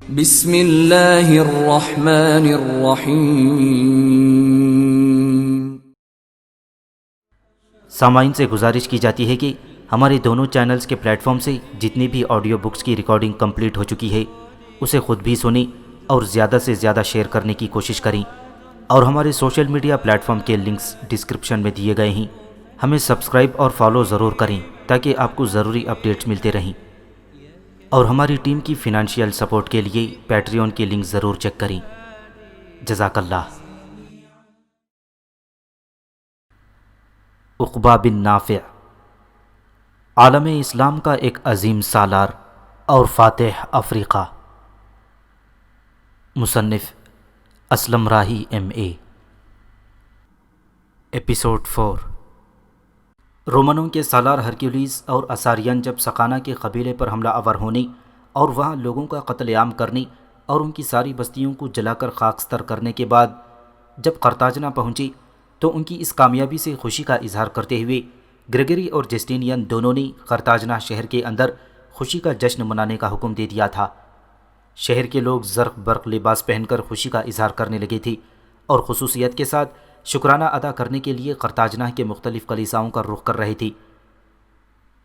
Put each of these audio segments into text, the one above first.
بسم اللہ الرحمن الرحیم۔ سامعین سے گزارش کی جاتی ہے کہ ہمارے دونوں چینلز کے پلیٹ فارم سے جتنی بھی آڈیو بکس کی ریکارڈنگ کمپلیٹ ہو چکی ہے اسے خود بھی سنیں اور زیادہ سے زیادہ شیئر کرنے کی کوشش کریں، اور ہمارے سوشل میڈیا پلیٹ فارم کے لنکس ڈسکرپشن میں دیے گئے ہیں، ہمیں سبسکرائب اور فالو ضرور کریں تاکہ آپ کو ضروری اپڈیٹس ملتے رہیں، اور ہماری ٹیم کی فنانشیل سپورٹ کے لیے پیٹریون کی لنک ضرور چیک کریں۔ جزاک اللہ۔ عقبہ بن نافع عالم اسلام کا ایک عظیم سالار اور فاتح افریقہ۔ مصنف اسلم راہی MA۔ ایپیسوڈ 4۔ رومنوں کے سالار ہرکیولیس اور اساریان جب سقانہ کے قبیلے پر حملہ آور ہونے اور وہاں لوگوں کا قتل عام کرنے اور ان کی ساری بستیوں کو جلا کر خاکستر کرنے کے بعد جب قرطاجنہ پہنچے تو ان کی اس کامیابی سے خوشی کا اظہار کرتے ہوئے گریگری اور جسٹینین دونوں نے قرطاجنہ شہر کے اندر خوشی کا جشن منانے کا حکم دے دیا تھا۔ شہر کے لوگ زرق برق لباس پہن کر خوشی کا اظہار کرنے لگے تھے اور خصوصیت کے ساتھ شکرانہ ادا کرنے کے لیے قرطاجنہ کے مختلف کلیساؤں کا رخ کر رہے تھے۔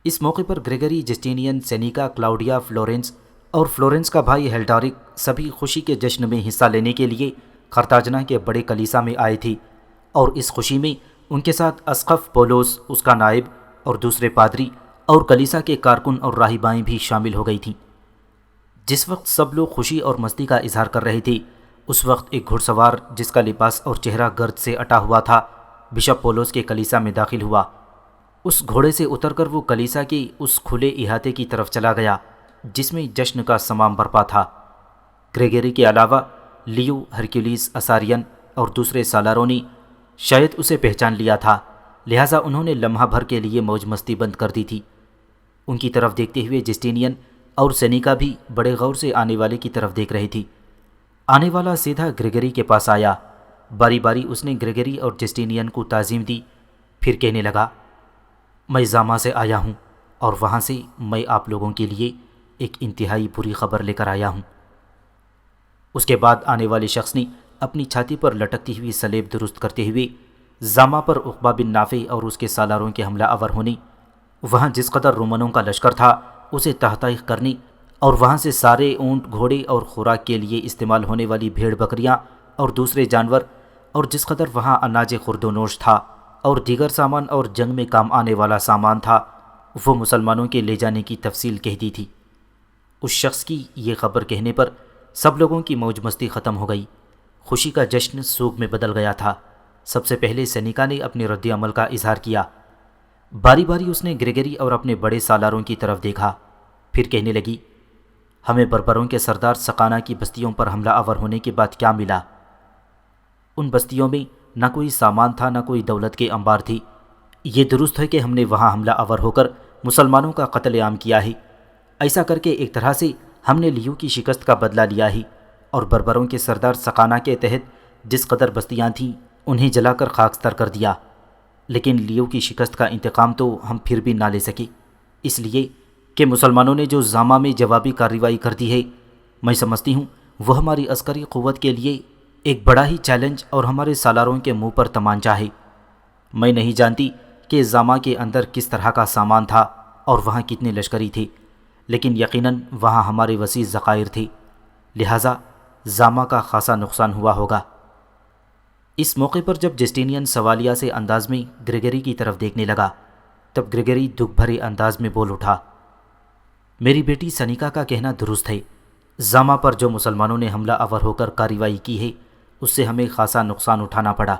اس موقع پر گریگری، جسٹینین، سینیکا، کلاؤڈیا، فلورنس اور فلورنس کا بھائی ہیلڈارک سبھی خوشی کے جشن میں حصہ لینے کے لیے قرطاجنہ کے بڑے کلیسا میں آئے تھے، اور اس خوشی میں ان کے ساتھ اسقف پولوس، اس کا نائب، اور دوسرے پادری اور کلیسا کے کارکن اور راہبائیں بھی شامل ہو گئی تھیں۔ جس وقت سب لوگ خوشی اور مستی کا اظہار کر رہے تھے اس وقت ایک گھڑ سوار جس کا لباس اور چہرہ گرد سے اٹا ہوا تھا بشپ پولوس کے کلیسا میں داخل ہوا۔ اس گھوڑے سے اتر کر وہ کلیسا کے اس کھلے احاطے کی طرف چلا گیا جس میں جشن کا سمام برپا تھا۔ گریگری کے علاوہ لیو، ہرکیولیس، اساریان اور دوسرے سالاروں نے شاید اسے پہچان لیا تھا، لہٰذا انہوں نے لمحہ بھر کے لیے موج مستی بند کر دی تھی۔ ان کی طرف دیکھتے ہوئے جسٹینین اور سینیکا بھی بڑے غور سے آنے والے کی طرف دیکھ رہی تھی۔ آنے والا سیدھا گریگری کے پاس آیا، باری باری اس نے گریگری اور جسٹینین کو تعظیم دی، پھر کہنے لگا، میں زاما سے آیا ہوں اور وہاں سے میں آپ لوگوں کے لیے ایک انتہائی بری خبر لے کر آیا ہوں۔ اس کے بعد آنے والے شخص نے اپنی چھاتی پر لٹکتی ہوئی سلیب درست کرتے ہوئے زاما پر عقبہ بن نافع اور اس کے سالاروں کے حملہ آور ہونے، وہاں جس قدر رومنوں کا لشکر تھا اسے تحقیق کرنے اور وہاں سے سارے اونٹ، گھوڑے اور خوراک کے لیے استعمال ہونے والی بھیڑ بکریاں اور دوسرے جانور، اور جس قدر وہاں اناج خورد و نوش تھا اور دیگر سامان اور جنگ میں کام آنے والا سامان تھا، وہ مسلمانوں کے لے جانے کی تفصیل کہہ دی تھی۔ اس شخص کی یہ خبر کہنے پر سب لوگوں کی موج مستی ختم ہو گئی، خوشی کا جشن سوگ میں بدل گیا تھا۔ سب سے پہلے سینیکا نے اپنے رد عمل کا اظہار کیا، باری باری اس نے گریگری اور اپنے بڑے سالاروں کی طرف دیکھا، پھر کہنے لگی، ہمیں بربروں کے سردار سقانہ کی بستیوں پر حملہ آور ہونے کے بعد کیا ملا؟ ان بستیوں میں نہ کوئی سامان تھا، نہ کوئی دولت کے انبار تھی۔ یہ درست ہے کہ ہم نے وہاں حملہ آور ہو کر مسلمانوں کا قتل عام کیا ہے، ایسا کر کے ایک طرح سے ہم نے لیو کی شکست کا بدلہ لیا ہے، اور بربروں کے سردار سقانہ کے تحت جس قدر بستیاں تھیں انہیں جلا کر خاکستر کر دیا، لیکن لیو کی شکست کا انتقام تو ہم پھر بھی نہ لے سکے، اس لیے کہ مسلمانوں نے جو زاما میں جوابی کارروائی کر دی ہے، میں سمجھتی ہوں وہ ہماری عسکری قوت کے لیے ایک بڑا ہی چیلنج اور ہمارے سالاروں کے منہ پر تمانچہ ہے۔ میں نہیں جانتی کہ زاما کے اندر کس طرح کا سامان تھا اور وہاں کتنے لشکری تھے، لیکن یقیناً وہاں ہمارے وسیع ذخائر تھے، لہٰذا زاما کا خاصا نقصان ہوا ہوگا۔ اس موقع پر جب جسٹینین سوالیہ سے انداز میں گریگری کی طرف دیکھنے لگا تب گریگری دکھ بھرے انداز میں بول اٹھا، میری بیٹی سینیکا کا کہنا درست ہے، زاما پر جو مسلمانوں نے حملہ آور ہو کر کارروائی کی ہے اس سے ہمیں خاصا نقصان اٹھانا پڑا۔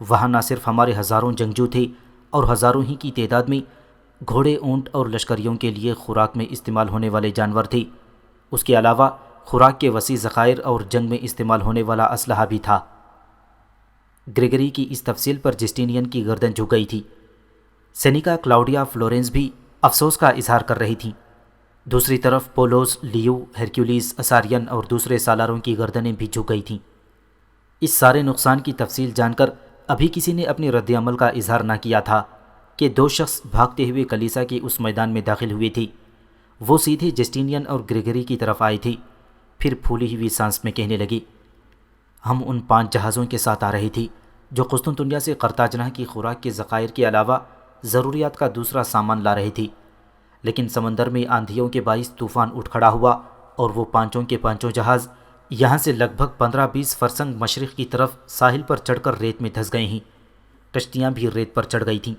وہاں نہ صرف ہمارے ہزاروں جنگجو تھے اور ہزاروں ہی کی تعداد میں گھوڑے، اونٹ اور لشکریوں کے لیے خوراک میں استعمال ہونے والے جانور تھے، اس کے علاوہ خوراک کے وسیع ذخائر اور جنگ میں استعمال ہونے والا اسلحہ بھی تھا۔ گریگری کی اس تفصیل پر جسٹینین کی گردن جھک گئی تھی۔ سینیکا، کلاؤڈیا، فلورنس بھی افسوس کا اظہار کر رہی تھیں۔ دوسری طرف پولوس، لیو، ہرکیولیس، اساریان اور دوسرے سالاروں کی گردنیں بھی جھک گئی تھیں۔ اس سارے نقصان کی تفصیل جان کر ابھی کسی نے اپنے رد عمل کا اظہار نہ کیا تھا کہ دو شخص بھاگتے ہوئے کلیسا کے اس میدان میں داخل ہوئے تھے۔ وہ سیدھے جسٹینین اور گریگری کی طرف آئے تھے۔ پھر پھولی ہوئی سانس میں کہنے لگی، ہم ان 5 جہازوں کے ساتھ آ رہی تھی جو قسطنطنیہ سے قرطاجنہ کی خوراک کے ذخائر کے علاوہ ضروریات کا دوسرا سامان لا رہی تھی، لیکن سمندر میں آندھیوں کے باعث طوفان اٹھ کھڑا ہوا اور وہ 5 کے 5 جہاز یہاں سے لگ بھگ 15-20 فرسنگ مشرق کی طرف ساحل پر چڑھ کر ریت میں دھس گئے ہیں۔ کشتیاں بھی ریت پر چڑھ گئی تھیں،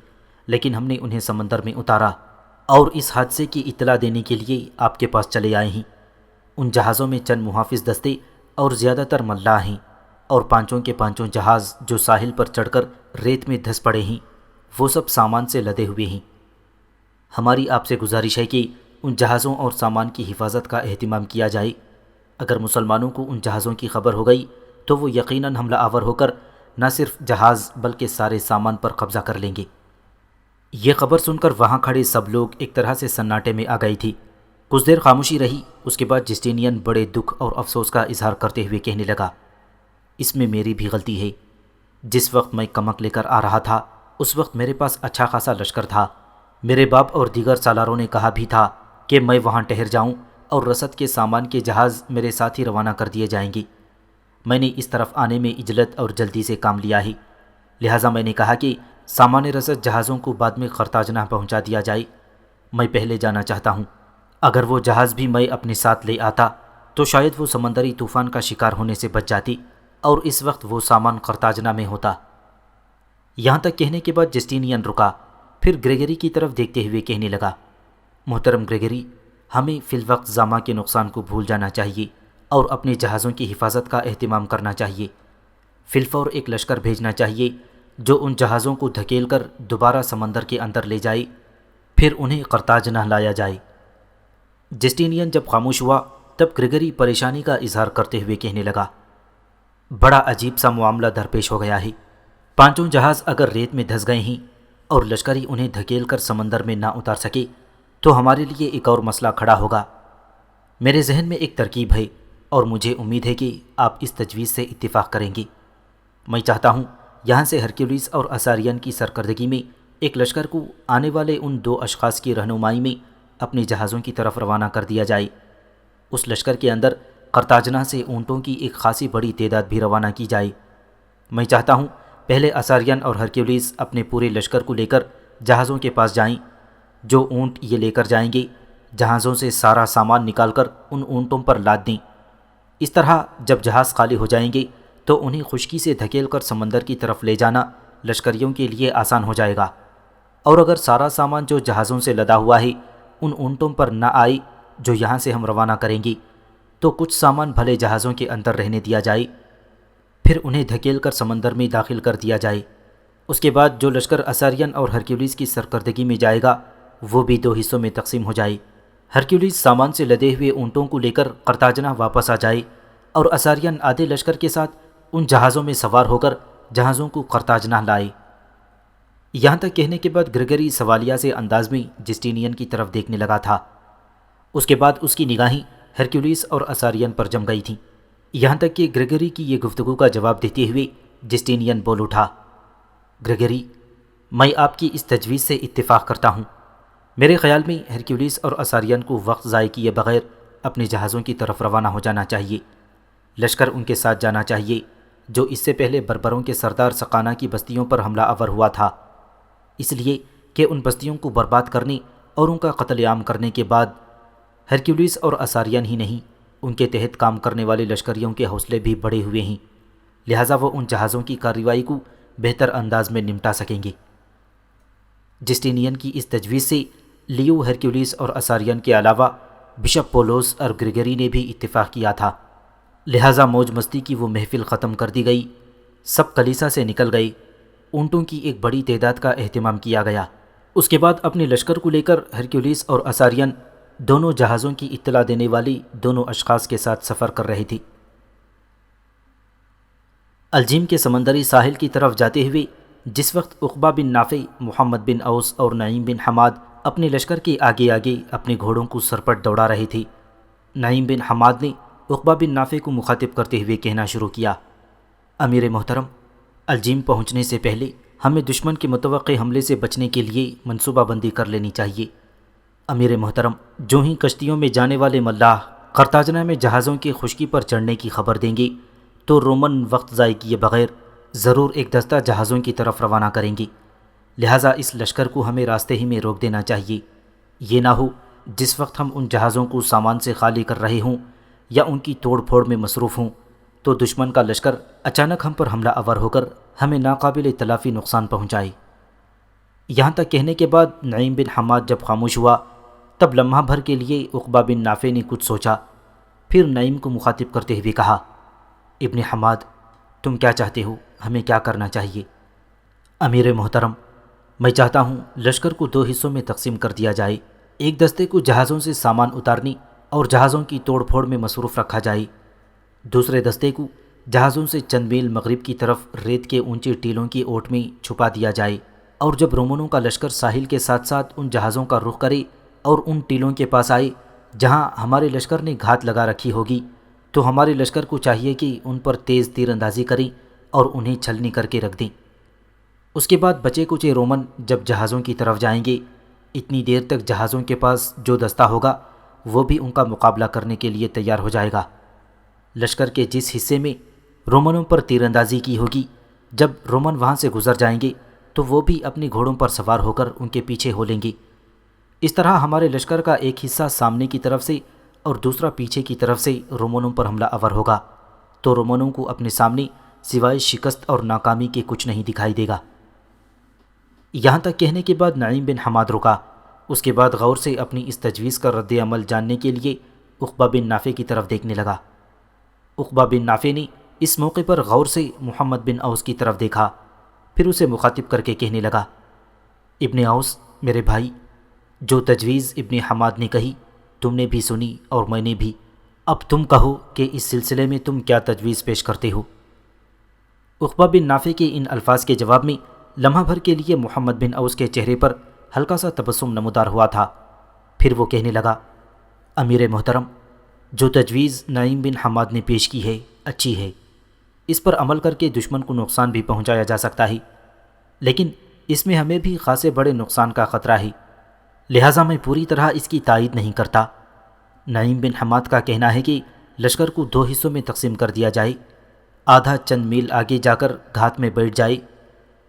لیکن ہم نے انہیں سمندر میں اتارا اور اس حادثے کی اطلاع دینے کے لیے آپ کے پاس چلے آئے ہیں۔ ان جہازوں میں چند محافظ دستے اور زیادہ تر ملاح ہیں، اور 5 کے 5 جہاز جو ساحل پر چڑھ کر ریت میں دھس پڑے ہیں وہ سب سامان سے لدے ہوئے ہیں۔ ہماری آپ سے گزارش ہے کہ ان جہازوں اور سامان کی حفاظت کا اہتمام کیا جائے۔ اگر مسلمانوں کو ان جہازوں کی خبر ہو گئی تو وہ یقیناً حملہ آور ہو کر نہ صرف جہاز بلکہ سارے سامان پر قبضہ کر لیں گے۔ یہ خبر سن کر وہاں کھڑے سب لوگ ایک طرح سے سناٹے میں آ گئی تھی۔ کچھ دیر خاموشی رہی، اس کے بعد جسٹینین بڑے دکھ اور افسوس کا اظہار کرتے ہوئے کہنے لگا، اس میں میری بھی غلطی ہے۔ جس وقت میں کمک لے کر آ رہا تھا اس وقت میرے پاس اچھا خاصا لشکر تھا۔ میرے باپ اور دیگر سالاروں نے کہا بھی تھا کہ میں وہاں ٹھہر جاؤں اور رسد کے سامان کے جہاز میرے ساتھ ہی روانہ کر دیے جائیں گے۔ میں نے اس طرف آنے میں عجلت اور جلدی سے کام لیا ہے، لہٰذا میں نے کہا کہ سامان رسد جہازوں کو بعد میں قرطاجنہ پہنچا دیا جائے۔ میں پہلے جانا چاہتا ہوں۔ اگر وہ جہاز بھی میں اپنے ساتھ لے آتا تو شاید وہ سمندری طوفان کا شکار ہونے سے بچ جاتی اور اس وقت وہ سامان قرطاجنہ میں ہوتا۔ یہاں تک کہنے کے بعد جسٹینین رکا، پھر گریگری کی طرف دیکھتے ہوئے کہنے لگا، محترم گریگری، ہمیں فی الوقت زامہ کے نقصان کو بھول جانا چاہیے اور اپنے جہازوں کی حفاظت کا اہتمام کرنا چاہیے۔ فی الفور ایک لشکر بھیجنا چاہیے جو ان جہازوں کو دھکیل کر دوبارہ سمندر کے اندر لے جائے، پھر انہیں قرطاجنہ لایا جائے۔ جسٹینین جب خاموش ہوا تب گریگری پریشانی کا اظہار کرتے ہوئے کہنے لگا، بڑا عجیب سا معاملہ درپیش ہو گیا ہے۔ 5 جہاز اگر ریت میں دھس گئے ہیں اور لشکری انہیں دھکیل کر سمندر میں نہ اتار سکے تو ہمارے لیے ایک اور مسئلہ کھڑا ہوگا۔ میرے ذہن میں ایک ترکیب ہے اور مجھے امید ہے کہ آپ اس تجویز سے اتفاق کریں گے۔ میں چاہتا ہوں یہاں سے ہرکیولیس اور اساریان کی سرکردگی میں ایک لشکر کو آنے والے ان 2 اشخاص کی رہنمائی میں اپنے جہازوں کی طرف روانہ کر دیا جائے۔ اس لشکر کے اندر قرطاجنہ سے اونٹوں کی ایک خاصی بڑی تعداد بھی روانہ کی جائے۔ میں چاہتا ہوں پہلے اساریان اور ہرکیولیس اپنے پورے لشکر کو لے کر جہازوں کے پاس جائیں۔ جو اونٹ یہ لے کر جائیں گے جہازوں سے سارا سامان نکال کر ان اونٹوں پر لاد دیں۔ اس طرح جب جہاز خالی ہو جائیں گے تو انہیں خشکی سے دھکیل کر سمندر کی طرف لے جانا لشکریوں کے لیے آسان ہو جائے گا، اور اگر سارا سامان جو جہازوں سے لدا ہوا ہے ان اونٹوں پر نہ آئے جو یہاں سے ہم روانہ کریں گے تو کچھ سامان بھلے جہازوں کے اندر رہنے دیا جائے، پھر انہیں دھکیل کر سمندر میں داخل کر دیا جائے۔ اس کے بعد جو لشکر اساریان اور ہرکیولیس کی سرکردگی میں جائے گا وہ بھی 2 حصوں میں تقسیم ہو جائے۔ ہرکیولیس سامان سے لدے ہوئے اونٹوں کو لے کر قرطاجنہ واپس آ جائے اور اساریان آدھے لشکر کے ساتھ ان جہازوں میں سوار ہو کر جہازوں کو قرطاجنہ لائے۔ یہاں تک کہنے کے بعد گریگری سوالیہ سے انداز میں جسٹینین کی طرف دیکھنے لگا تھا۔ اس کے بعد اس کی نگاہیں ہرکیولیس اور اساریان پر جم گئی تھیں، یہاں تک کہ گریگری کی یہ گفتگو کا جواب دیتے ہوئے جسٹینین بول اٹھا، گریگری، میں آپ کی اس تجویز سے اتفاق کرتا ہوں۔ میرے خیال میں ہرکیولیس اور اساریان کو وقت ضائع کیے بغیر اپنے جہازوں کی طرف روانہ ہو جانا چاہیے۔ لشکر ان کے ساتھ جانا چاہیے جو اس سے پہلے بربروں کے سردار سقانہ کی بستیوں پر حملہ آور ہوا تھا، اس لیے کہ ان بستیوں کو برباد کرنے اور ان کا قتل عام کرنے کے بعد ہرکیولیس اور اساریان ہی نہیں، ان کے تحت کام کرنے والے لشکریوں کے حوصلے بھی بڑھے ہوئے ہیں، لہٰذا وہ ان جہازوں کی کارروائی کو بہتر انداز میں نمٹا سکیں گے۔ جسٹینین کی اس تجویز سے لیو، ہرکیولیس اور اساریان کے علاوہ بشپ پولوس اور گریگری نے بھی اتفاق کیا تھا، لہٰذا موج مستی کی وہ محفل ختم کر دی گئی۔ سب کلیسا سے نکل گئے، اونٹوں کی ایک بڑی تعداد کا اہتمام کیا گیا۔ اس کے بعد اپنے لشکر کو لے کر ہرکیولیس اور اساریان دونوں جہازوں کی اطلاع دینے والی 2 اشخاص کے ساتھ سفر کر رہے تھے۔ الجیم کے سمندری ساحل کی طرف جاتے ہوئے جس وقت عقبہ بن نافع، محمد بن اوس اور نعیم بن حماد اپنے لشکر کے آگے آگے اپنے گھوڑوں کو سرپٹ دوڑا رہے تھے، نعیم بن حماد نے عقبہ بن نافع کو مخاطب کرتے ہوئے کہنا شروع کیا، امیر محترم، الجیم پہنچنے سے پہلے ہمیں دشمن کے متوقع حملے سے بچنے کے لیے منصوبہ بندی کر لینی چاہیے۔ امیر محترم، جو ہی کشتیوں میں جانے والے ملاح قرطاجنہ میں جہازوں کی خشکی پر چڑھنے کی خبر دیں گے تو رومن وقت ضائع کیے بغیر ضرور ایک دستہ جہازوں کی طرف روانہ کریں گے، لہٰذا اس لشکر کو ہمیں راستے ہی میں روک دینا چاہیے۔ یہ نہ ہو جس وقت ہم ان جہازوں کو سامان سے خالی کر رہے ہوں یا ان کی توڑ پھوڑ میں مصروف ہوں تو دشمن کا لشکر اچانک ہم پر حملہ آور ہو کر ہمیں ناقابل تلافی نقصان پہنچائے۔ یہاں تک کہنے کے بعد نعیم بن حماد جب خاموش ہوا تب لمحہ بھر کے لیے عقبہ بن نافع نے کچھ سوچا، پھر نعیم کو مخاطب کرتے ہوئے کہا، ابن حماد، تم کیا چاہتے ہو؟ ہمیں کیا کرنا چاہیے؟ امیر محترم، میں چاہتا ہوں لشکر کو 2 حصوں میں تقسیم کر دیا جائے۔ ایک دستے کو جہازوں سے سامان اتارنے اور جہازوں کی توڑ پھوڑ میں مصروف رکھا جائے، دوسرے دستے کو جہازوں سے چند میل مغرب کی طرف ریت کے اونچے ٹیلوں کی اوٹ میں چھپا دیا جائے، اور جب رومنوں کا لشکر ساحل کے ساتھ ساتھ ان جہازوں کا رخ کرے اور ان ٹیلوں کے پاس آئے جہاں ہمارے لشکر نے گھات لگا رکھی ہوگی تو ہمارے لشکر کو چاہیے کہ ان پر تیز تیر اندازی کریں اور انہیں چھلنی کر کے رکھ دیں۔ اس کے بعد بچے کچے رومن جب جہازوں کی طرف جائیں گے، اتنی دیر تک جہازوں کے پاس جو دستہ ہوگا وہ بھی ان کا مقابلہ کرنے کے لیے تیار ہو جائے گا۔ لشکر کے جس حصے میں رومنوں پر تیر اندازی کی ہوگی، جب رومن وہاں سے گزر جائیں گے تو وہ بھی اپنے گھوڑوں پر سوار ہو کر ان کے پیچھے ہو لیں گے۔ اس طرح ہمارے لشکر کا ایک حصہ سامنے کی طرف سے اور دوسرا پیچھے کی طرف سے رومنوں پر حملہ آور ہوگا تو رومنوں کو اپنے سامنے سوائے شکست اور ناکامی کے کچھ نہیں دکھائی دے گا۔ یہاں تک کہنے کے بعد نعیم بن حماد رکا، اس کے بعد غور سے اپنی اس تجویز کا رد عمل جاننے کے لیے عقبہ بن نافع کی طرف دیکھنے لگا۔ عقبہ بن نافع نے اس موقع پر غور سے محمد بن اوس کی طرف دیکھا، پھر اسے مخاطب کر کے کہنے لگا، ابن اوس میرے بھائی، جو تجویز ابن حماد نے کہی تم نے بھی سنی اور میں نے بھی، اب تم کہو کہ اس سلسلے میں تم کیا تجویز پیش کرتے ہو؟ عقبہ بن نافع کے ان الفاظ کے جواب میں لمحہ بھر کے لیے محمد بن اوس کے چہرے پر ہلکا سا تبسم نمودار ہوا تھا، پھر وہ کہنے لگا، امیر محترم، جو تجویز نعیم بن حماد نے پیش کی ہے اچھی ہے، اس پر عمل کر کے دشمن کو نقصان بھی پہنچایا جا سکتا ہے، لیکن اس میں ہمیں بھی خاصے بڑے نقصان کا خطرہ ہے، لہٰذا میں پوری طرح اس کی تائید نہیں کرتا۔ نعیم بن حماد کا کہنا ہے کہ لشکر کو 2 حصوں میں تقسیم کر دیا جائے، آدھا چند میل آگے جا کر گھات میں بیٹھ جائے۔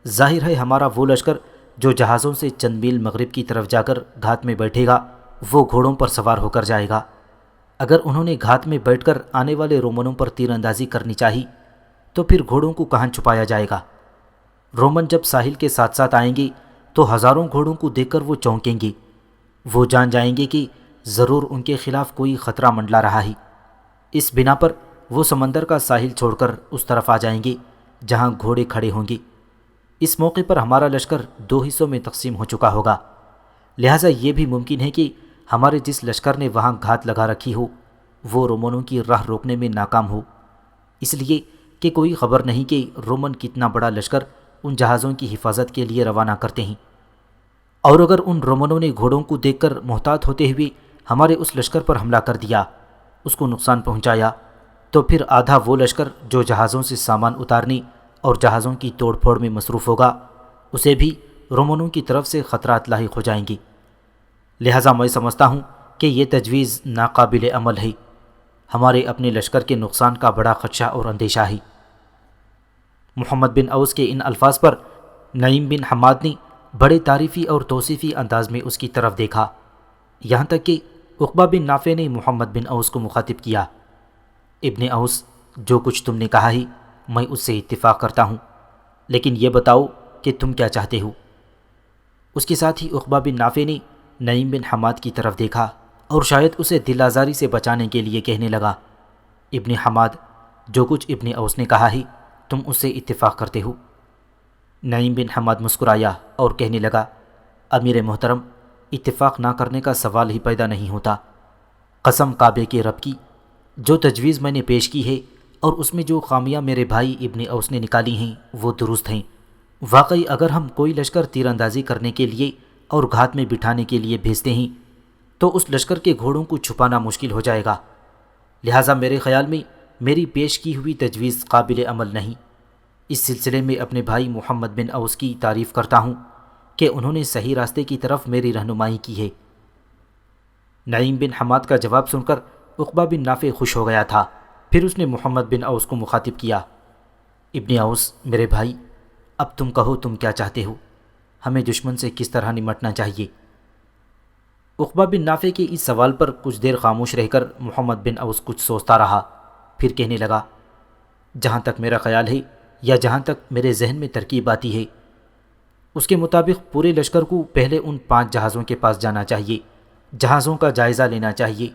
ظاہر ہے ہمارا وہ لشکر جو جہازوں سے چند میل مغرب کی طرف جا کر گھات میں بیٹھے گا وہ گھوڑوں پر سوار ہو کر جائے گا۔ اگر انہوں نے گھات میں بیٹھ کر آنے والے رومنوں پر تیر اندازی کرنی چاہی تو پھر گھوڑوں کو کہاں چھپایا جائے گا؟ رومن جب ساحل کے ساتھ ساتھ آئیں گے تو ہزاروں گھوڑوں کو دیکھ کر وہ چونکیں گے، وہ جان جائیں گے کہ ضرور ان کے خلاف کوئی خطرہ منڈلا رہا ہے۔ اس بنا پر وہ سمندر کا ساحل چھوڑ کر اس طرف آ جائیں گے جہاں گھوڑے کھڑے ہوں گے۔ اس موقع پر ہمارا لشکر 2 حصوں میں تقسیم ہو چکا ہوگا، لہٰذا یہ بھی ممکن ہے کہ ہمارے جس لشکر نے وہاں گھات لگا رکھی ہو وہ رومنوں کی راہ روکنے میں ناکام ہو، اس لیے کہ کوئی خبر نہیں کہ رومن کتنا بڑا لشکر ان جہازوں کی حفاظت کے لیے روانہ کرتے ہیں، اور اگر ان رومنوں نے گھوڑوں کو دیکھ کر محتاط ہوتے ہوئے ہمارے اس لشکر پر حملہ کر دیا، اس کو نقصان پہنچایا، تو پھر آدھا وہ لشکر جو جہازوں سے سامان اتارنے اور جہازوں کی توڑ پھوڑ میں مصروف ہوگا اسے بھی رومنوں کی طرف سے خطرات لاحق ہو جائیں گے۔ لہٰذا میں سمجھتا ہوں کہ یہ تجویز ناقابل عمل ہے، ہمارے اپنے لشکر کے نقصان کا بڑا خدشہ اور اندیشہ ہے۔ محمد بن اوس کے ان الفاظ پر نعیم بن حماد نے بڑے تعریفی اور توصیفی انداز میں اس کی طرف دیکھا، یہاں تک کہ عقبہ بن نافع نے محمد بن اوس کو مخاطب کیا، ابن اوس، جو کچھ تم نے کہا ہے میں اس سے اتفاق کرتا ہوں، لیکن یہ بتاؤ کہ تم کیا چاہتے ہو؟ اس کے ساتھ ہی عقبہ بن نافع نے نعیم بن حماد کی طرف دیکھا اور شاید اسے دل آزاری سے بچانے کے لیے کہنے لگا، ابن حماد، جو کچھ ابن اوس نے کہا ہے تم اس سے اتفاق کرتے ہو؟ نعیم بن حماد مسکرایا اور کہنے لگا، امیر محترم، اتفاق نہ کرنے کا سوال ہی پیدا نہیں ہوتا، قسم کعبے کے رب کی، جو تجویز میں نے پیش کی ہے اور اس میں جو خامیاں میرے بھائی ابن اوس نے نکالی ہیں وہ درست ہیں۔ واقعی اگر ہم کوئی لشکر تیر اندازی کرنے کے لیے اور گھات میں بٹھانے کے لیے بھیجتے ہیں تو اس لشکر کے گھوڑوں کو چھپانا مشکل ہو جائے گا، لہٰذا میرے خیال میں میری پیش کی ہوئی تجویز قابل عمل نہیں۔ اس سلسلے میں اپنے بھائی محمد بن اوس کی تعریف کرتا ہوں کہ انہوں نے صحیح راستے کی طرف میری رہنمائی کی ہے۔ نعیم بن حماد کا جواب سن کر عقبہ بن نافع خوش ہو گیا تھا۔ پھر اس نے محمد بن اوس کو مخاطب کیا، ابن اوس میرے بھائی، اب تم کہو تم کیا چاہتے ہو، ہمیں دشمن سے کس طرح نمٹنا چاہیے؟ عقبہ بن نافع کے اس سوال پر کچھ دیر خاموش رہ کر محمد بن اوس کچھ سوچتا رہا، پھر کہنے لگا، جہاں تک میرا خیال ہے یا جہاں تک میرے ذہن میں ترکیب آتی ہے، اس کے مطابق پورے لشکر کو پہلے ان 5 جہازوں کے پاس جانا چاہیے، جہازوں کا جائزہ لینا چاہیے۔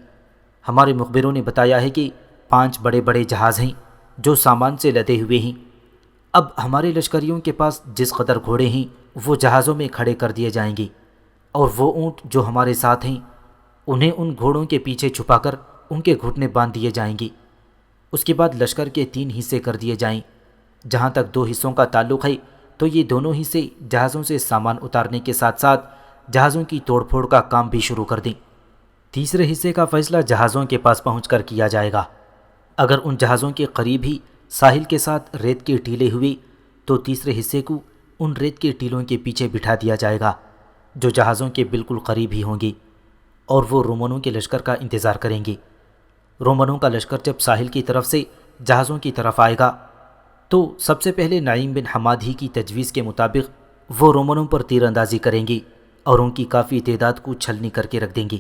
ہمارے مخبروں نے بتایا ہے کہ 5 بڑے بڑے جہاز ہیں جو سامان سے لدے ہوئے ہیں۔ اب ہمارے لشکریوں کے پاس جس قدر گھوڑے ہیں وہ جہازوں میں کھڑے کر دیے جائیں گے، اور وہ اونٹ جو ہمارے ساتھ ہیں انہیں ان گھوڑوں کے پیچھے چھپا کر ان کے گھٹنے باندھ دیے جائیں گے۔ اس کے بعد لشکر کے 3 حصے کر دیے جائیں۔ جہاں تک 2 حصوں کا تعلق ہے تو یہ دونوں حصے جہازوں سے سامان اتارنے کے ساتھ ساتھ جہازوں کی توڑ پھوڑ کا کام بھی شروع کر دیں۔ تیسرے حصے کا فیصلہ جہازوں کے پاس پہنچ کر کیا جائے گا۔ اگر ان جہازوں کے قریب ہی ساحل کے ساتھ ریت کے ٹیلے ہوئے تو تیسرے حصے کو ان ریت کے ٹیلوں کے پیچھے بٹھا دیا جائے گا جو جہازوں کے بالکل قریب ہی ہوں گے، اور وہ رومنوں کے لشکر کا انتظار کریں گے۔ رومنوں کا لشکر جب ساحل کی طرف سے جہازوں کی طرف آئے گا تو سب سے پہلے نعیم بن حماد ہی کی تجویز کے مطابق وہ رومنوں پر تیر اندازی کریں گے اور ان کی کافی تعداد کو چھلنی کر کے رکھ دیں گے۔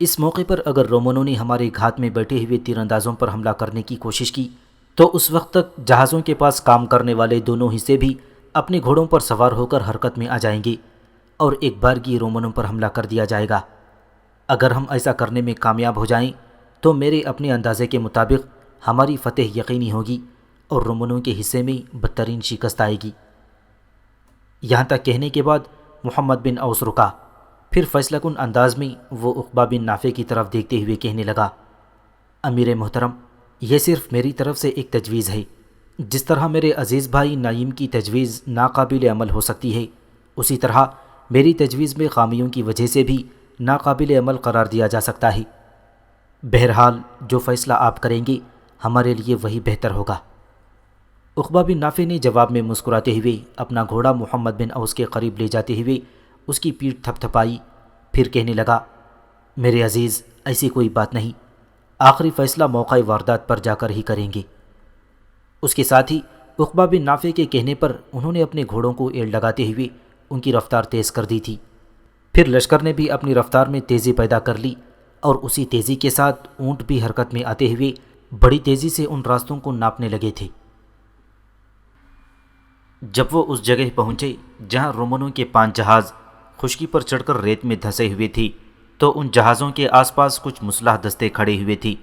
اس موقع پر اگر رومنوں نے ہمارے گھات میں بیٹھے ہوئے تیر اندازوں پر حملہ کرنے کی کوشش کی تو اس وقت تک جہازوں کے پاس کام کرنے والے دونوں حصے بھی اپنے گھوڑوں پر سوار ہو کر حرکت میں آ جائیں گے اور ایک بارگی رومنوں پر حملہ کر دیا جائے گا۔ اگر ہم ایسا کرنے میں کامیاب ہو جائیں تو میرے اپنے اندازے کے مطابق ہماری فتح یقینی ہوگی اور رومنوں کے حصے میں بدترین شکست آئے گی۔ یہاں تک کہنے کے بعد محمد بن اوس رکا، پھر فیصلہ کن انداز میں وہ عقبہ بن نافع کی طرف دیکھتے ہوئے کہنے لگا، امیر محترم، یہ صرف میری طرف سے ایک تجویز ہے۔ جس طرح میرے عزیز بھائی نعیم کی تجویز ناقابل عمل ہو سکتی ہے، اسی طرح میری تجویز میں خامیوں کی وجہ سے بھی ناقابل عمل قرار دیا جا سکتا ہے۔ بہرحال جو فیصلہ آپ کریں گے ہمارے لیے وہی بہتر ہوگا۔ عقبہ بن نافع نے جواب میں مسکراتے ہوئے اپنا گھوڑا محمد بن اوس کے قریب لے جاتے ہوئے اس کی پیٹھ تھپ تھپائی، پھر کہنے لگا، میرے عزیز، ایسی کوئی بات نہیں، آخری فیصلہ موقع واردات پر جا کر ہی کریں گے۔ اس کے ساتھ ہی عقبہ بن نافع کے کہنے پر انہوں نے اپنے گھوڑوں کو ایڑ لگاتے ہوئے ان کی رفتار تیز کر دی تھی۔ پھر لشکر نے بھی اپنی رفتار میں تیزی پیدا کر لی اور اسی تیزی کے ساتھ اونٹ بھی حرکت میں آتے ہوئے بڑی تیزی سے ان راستوں کو ناپنے لگے تھے۔ جب وہ اس جگہ پہنچے جہاں رومنوں کے 5 جہاز خشکی پر چڑھ کر ریت میں دھسے ہوئے تھی تو ان جہازوں کے آس پاس کچھ مسلح دستے کھڑے ہوئے تھے۔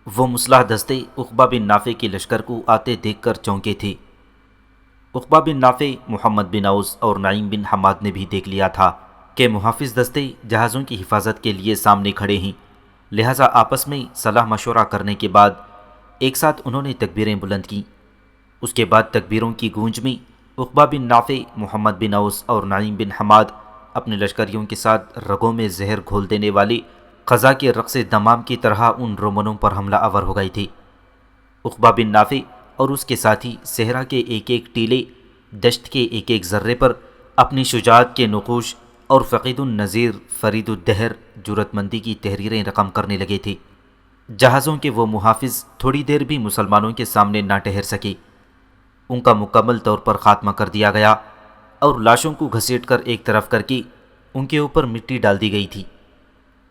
وہ مسلح دستے عقبہ بن نافع کے لشکر کو آتے دیکھ کر چونکے تھے۔ عقبہ بن نافع، محمد بن اوس اور نعیم بن حماد نے بھی دیکھ لیا تھا کہ محافظ دستے جہازوں کی حفاظت کے لیے سامنے کھڑے ہیں، لہٰذا آپس میں صلاح مشورہ کرنے کے بعد ایک ساتھ انہوں نے تکبیریں بلند کیں۔ اس کے بعد تکبیروں کی گونج میں عقبہ بن نافع، محمد بن اوس اور نعیم بن حماد اپنے لشکریوں کے ساتھ رگوں میں زہر گھول دینے والی قضا کے رقص دمام کی طرح ان رومنوں پر حملہ آور ہو گئے تھے۔ عقبہ بن نافع اور اس کے ساتھی صحرا کے ایک ایک ٹیلے، دشت کے ایک ایک ذرے پر اپنی شجاعت کے نقوش اور فقید النظیر فرید الدہر جرأت مندی کی تحریریں رقم کرنے لگے تھے۔ جہازوں کے وہ محافظ تھوڑی دیر بھی مسلمانوں کے سامنے نہ ٹھہر سکے، ان کا مکمل طور پر خاتمہ کر دیا گیا اور لاشوں کو گھسیٹ کر ایک طرف کر کے ان کے اوپر مٹی ڈال دی گئی تھی۔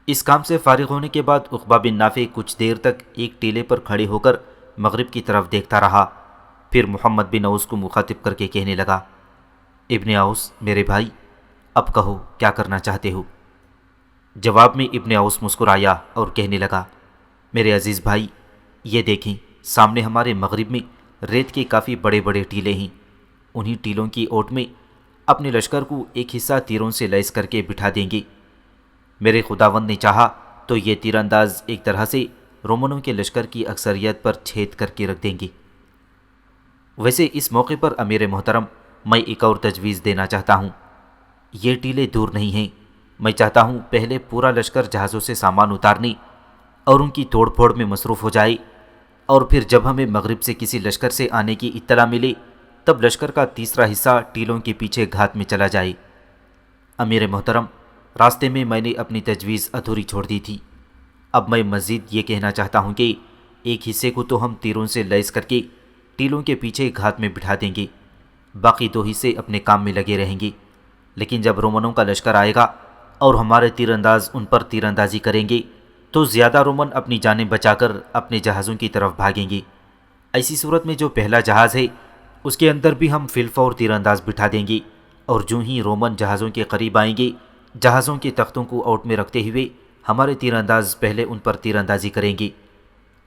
اس کام سے فارغ ہونے کے بعد عقبہ بن نافع کچھ دیر تک ایک ٹیلے پر کھڑے ہو کر مغرب کی طرف دیکھتا رہا، پھر محمد بن اوس کو مخاطب کر کے کہنے لگا، ابن اوس میرے بھائی، اب کہو کیا کرنا چاہتے ہو؟ جواب میں ابن اوس مسکرایا اور کہنے لگا، میرے عزیز بھائی، یہ دیکھیں سامنے ہمارے مغرب میں ریت کے کافی بڑے بڑے ٹیلے ہیں، انہی ٹیلوں کی اوٹ میں اپنے لشکر کو ایک حصہ تیروں سے لیس کر کے بٹھا دیں گے۔ میرے خداوند نے چاہا تو یہ تیر انداز ایک طرح سے رومنوں کے لشکر کی اکثریت پر چھید کر کے رکھ دیں گے۔ ویسے اس موقع پر امیر محترم، میں ایک اور تجویز دینا چاہتا ہوں۔ یہ ٹیلے دور نہیں ہیں، میں چاہتا ہوں پہلے پورا لشکر جہازوں سے سامان اتارنے اور ان کی توڑ پھوڑ میں مصروف ہو جائے، اور پھر جب ہمیں مغرب سے کسی لشکر سے آنے کی اطلاع ملے تب لشکر کا تیسرا حصہ ٹیلوں کے پیچھے گھات میں چلا جائے۔ امیر محترم، راستے میں نے اپنی تجویز ادھوری چھوڑ دی تھی، اب میں مزید یہ کہنا چاہتا ہوں کہ ایک حصے کو تو ہم تیروں سے لیس کر کے ٹیلوں کے پیچھے گھات میں بٹھا دیں گے، باقی 2 حصے اپنے کام میں لگے رہیں گے، لیکن جب رومنوں کا لشکر آئے گا اور ہمارے تیر انداز ان پر تیر اندازی کریں گے تو زیادہ رومن اپنی جانیں بچا کر اپنے جہازوں کی طرف بھاگیں گے۔ ایسی صورت میں جو پہلا جہاز ہے اس کے اندر بھی ہم فلفور تیر انداز بٹھا دیں گے، اور جو ہی رومن جہازوں کے قریب آئیں گے جہازوں کے تختوں کو آؤٹ میں رکھتے ہوئے ہمارے تیر انداز پہلے ان پر تیر اندازی کریں گے۔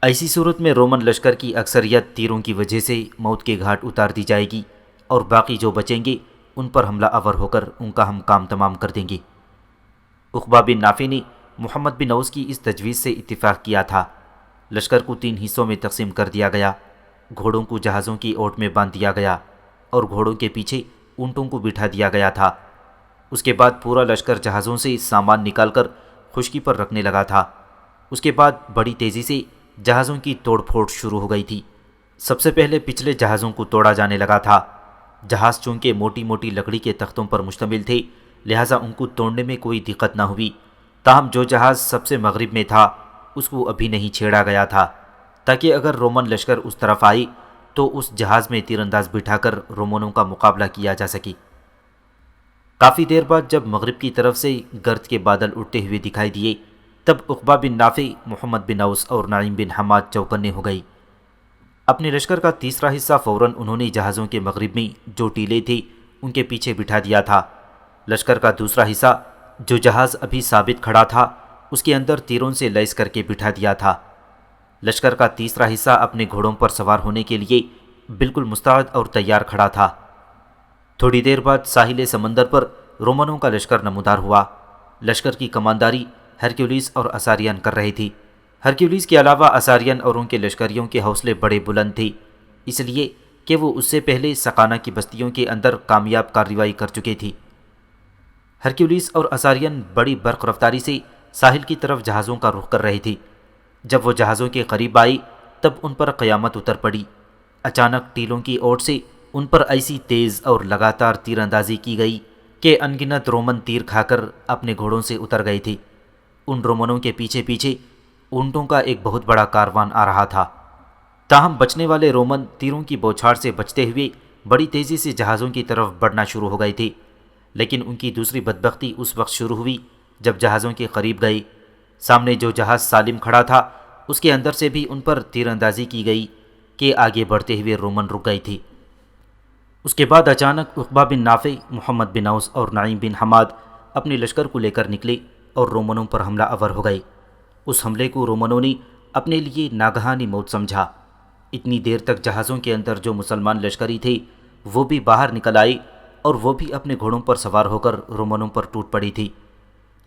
ایسی صورت میں رومن لشکر کی اکثریت تیروں کی وجہ سے موت کے گھاٹ اتار دی جائے گی، اور باقی جو بچیں گے ان پر حملہ آور ہو کر ان کا ہم کام تمام کر دیں گے۔ عقبہ بن نافع نے محمد بن اوس کی اس تجویز سے اتفاق کیا تھا۔ لشکر کو 3 حصوں میں تقسیم کر دیا گیا، گھوڑوں کو جہازوں کی اوٹ میں باندھ دیا گیا اور گھوڑوں کے پیچھے اونٹوں کو بٹھا دیا گیا تھا۔ اس کے بعد پورا لشکر جہازوں سے سامان نکال کر خشکی پر رکھنے لگا تھا۔ اس کے بعد بڑی تیزی سے جہازوں کی توڑ پھوڑ شروع ہو گئی تھی۔ سب سے پہلے پچھلے جہازوں کو توڑا جانے لگا تھا۔ جہاز چونکہ موٹی موٹی لکڑی کے تختوں پر مشتمل تھے، لہٰذا ان کو توڑنے میں کوئی دقت نہ ہوئی، تاہم جو جہاز سب سے مغرب میں تھا اس کو ابھی نہیں چھیڑا گیا تھا، تاکہ اگر رومن لشکر اس طرف آئی تو اس جہاز میں تیر انداز بٹھا کر رومنوں کا مقابلہ کیا جا سکے۔ کافی دیر بعد جب مغرب کی طرف سے گرد کے بادل اٹھتے ہوئے دکھائی دیے تب عقبہ بن نافع، محمد بن اوس اور نعیم بن حماد چوکنے ہو گئی۔ اپنے لشکر کا تیسرا حصہ فوراً انہوں نے جہازوں کے مغرب میں جو ٹیلے تھے ان کے پیچھے بٹھا دیا تھا۔ لشکر کا دوسرا حصہ جو جہاز ابھی ثابت کھڑا تھا اس کے اندر تیروں سے لیس کر کے بٹھا دیا تھا۔ لشکر کا تیسرا حصہ اپنے گھوڑوں پر سوار ہونے کے لیے بالکل مستعد اور تیار کھڑا تھا۔ تھوڑی دیر بعد ساحل سمندر پر رومنوں کا لشکر نمودار ہوا۔ لشکر کی کمانداری ہرکیولیس اور اساریان کر رہے تھے۔ ہرکیولیس کے علاوہ اساریان اور ان کے لشکریوں کے حوصلے بڑے بلند تھے، اس لیے کہ وہ اس سے پہلے سقانہ کی بستیوں کے اندر کامیاب کارروائی کر چکے تھے۔ ہرکیولیس اور اساریان بڑی برق رفتاری سے ساحل کی طرف جہازوں کا رخ کر رہے تھے۔ جب وہ جہازوں کے قریب آئی تب ان پر قیامت اتر پڑی۔ اچانک ٹیلوں کی اوٹ سے ان پر ایسی تیز اور لگاتار تیر اندازی کی گئی کہ انگنت رومن تیر کھا کر اپنے گھوڑوں سے اتر گئے تھے۔ ان رومنوں کے پیچھے پیچھے اونٹوں کا ایک بہت بڑا کاروان آ رہا تھا، تاہم بچنے والے رومن تیروں کی بوچھاڑ سے بچتے ہوئے بڑی تیزی سے جہازوں کی طرف بڑھنا شروع ہو گئے تھے۔ لیکن ان کی دوسری بدبختی اس وقت شروع ہوئی جب جہازوں کے قریب گئے۔ سامنے جو جہاز سالم کھڑا تھا اس کے اندر سے بھی ان پر تیر اندازی کی گئی کہ آگے بڑھتے ہوئے رومن رک گئے تھے۔ اس کے بعد اچانک عقبہ بن نافع، محمد بن اوس اور نعیم بن حماد اپنے لشکر کو لے کر نکلے اور رومنوں پر حملہ آور ہو گئے۔ اس حملے کو رومنوں نے اپنے لیے ناگہانی موت سمجھا۔ اتنی دیر تک جہازوں کے اندر جو مسلمان لشکری تھے وہ بھی باہر نکل آئے اور وہ بھی اپنے گھوڑوں پر سوار ہو کر رومنوں پر ٹوٹ پڑی تھی۔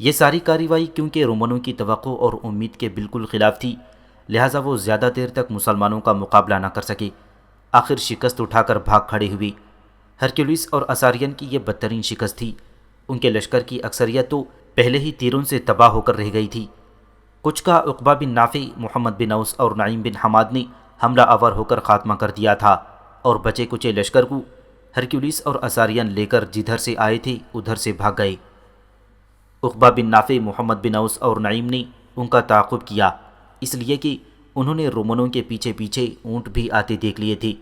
یہ ساری کارروائی کیونکہ رومنوں کی توقع اور امید کے بالکل خلاف تھی، لہٰذا وہ زیادہ دیر تک مسلمانوں کا مقابلہ نہ کر سکے۔ آخر شکست اٹھا کر بھاگ کھڑے ہوئی۔ ہرکیولیس اور اساریان کی یہ بدترین شکست تھی۔ ان کے لشکر کی اکثریت تو پہلے ہی تیروں سے تباہ ہو کر رہ گئی تھی۔ کچھ کا عقبہ بن نافع، محمد بن اوس اور نعیم بن حماد نے حملہ آور ہو کر خاتمہ کر دیا تھا، اور بچے کچے لشکر کو ہرکیولیس اور اساریان لے کر جدھر سے آئے تھے ادھر سے بھاگ گئے۔ عقبہ بن نافع، محمد بن اوس اور نعیم نے ان کا تعاقب کیا، اس لیے کہ انہوں نے رومنوں کے پیچھے پیچھے اونٹ بھی آتے دیکھ لیے تھے۔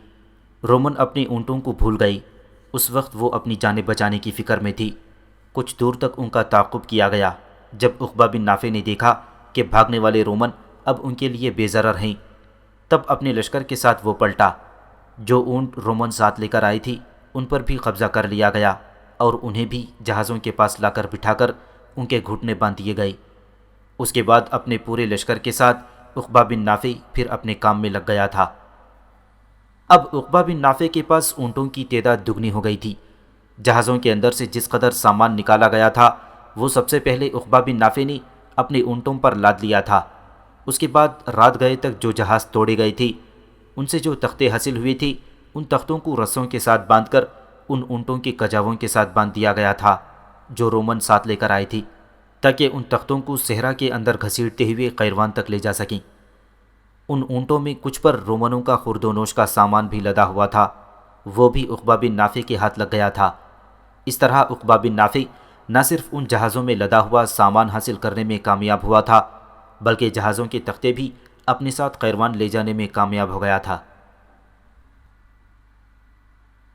رومن اپنے اونٹوں کو بھول گئے۔ اس وقت وہ اپنی جانیں بچانے کی فکر میں تھی۔ کچھ دور تک ان کا تعاقب کیا گیا۔ جب عقبہ بن نافع نے دیکھا کہ بھاگنے والے رومن اب ان کے لیے بے ضرر ہیں، تب اپنے لشکر کے ساتھ وہ پلٹا۔ جو اونٹ رومن ساتھ لے کر آئے تھے ان پر بھی قبضہ کر لیا گیا اور انہیں بھی جہازوں کے پاس لا کر بٹھا کر ان کے گھٹنے باندھ دیے گئے۔ اس کے بعد اپنے پورے لشکر کے ساتھ عقبہ بن نافع پھر اپنے کام میں لگ گیا تھا۔ اب عقبہ بن نافع کے پاس اونٹوں کی تعداد دگنی ہو گئی تھی۔ جہازوں کے اندر سے جس قدر سامان نکالا گیا تھا وہ سب سے پہلے عقبہ بن نافع نے اپنے اونٹوں پر لاد لیا تھا۔ اس کے بعد رات گئے تک جو جہاز توڑے گئے تھے ان سے جو تختے حاصل ہوئے تھے ان تختوں کو رسوں کے ساتھ باندھ کر ان اونٹوں کے کجاووں کے ساتھ باندھ دیا گیا تھا جو رومن ساتھ لے کر آئے تھے، تاکہ ان تختوں کو صحرا کے اندر گھسیٹتے ہوئے قیروان تک لے جا سکیں۔ ان اونٹوں میں کچھ پر رومنوں کا خورد و نوش کا سامان بھی لدا ہوا تھا، وہ بھی عقبہ بن نافع کے ہاتھ لگ گیا تھا۔ اس طرح عقبہ بن نافع نہ صرف ان جہازوں میں لدا ہوا سامان حاصل کرنے میں کامیاب ہوا تھا بلکہ جہازوں کے تختے بھی اپنے ساتھ قیروان لے جانے میں کامیاب ہو گیا تھا۔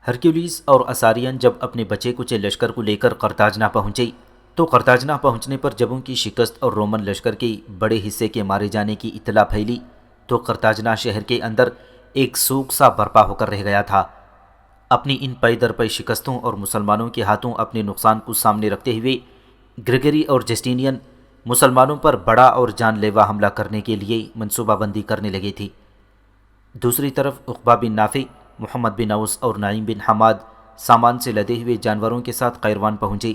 ہرکیولیس اور اساریان جب اپنے بچے کچے لشکر کو لے کر قرطاجنہ پہنچے تو قرطاجنہ پہنچنے پر جب ان کی شکست اور رومن لشکر کے بڑے حصے کے مارے جانے کی اطلاع پھیلی تو قرطاجنہ شہر کے اندر ایک سوگ سا برپا ہو کر رہ گیا تھا۔ اپنی ان پے در پے شکستوں اور مسلمانوں کے ہاتھوں اپنے نقصان کو سامنے رکھتے ہوئے گریگری اور جسٹینین مسلمانوں پر بڑا اور جان لیوا حملہ کرنے کے لیے منصوبہ بندی کرنے لگے تھی۔ دوسری طرف عقبہ بن نافع، محمد بن اوس اور نعیم بن حماد سامان سے لدے ہوئے جانوروں کے ساتھ قیروان پہنچے۔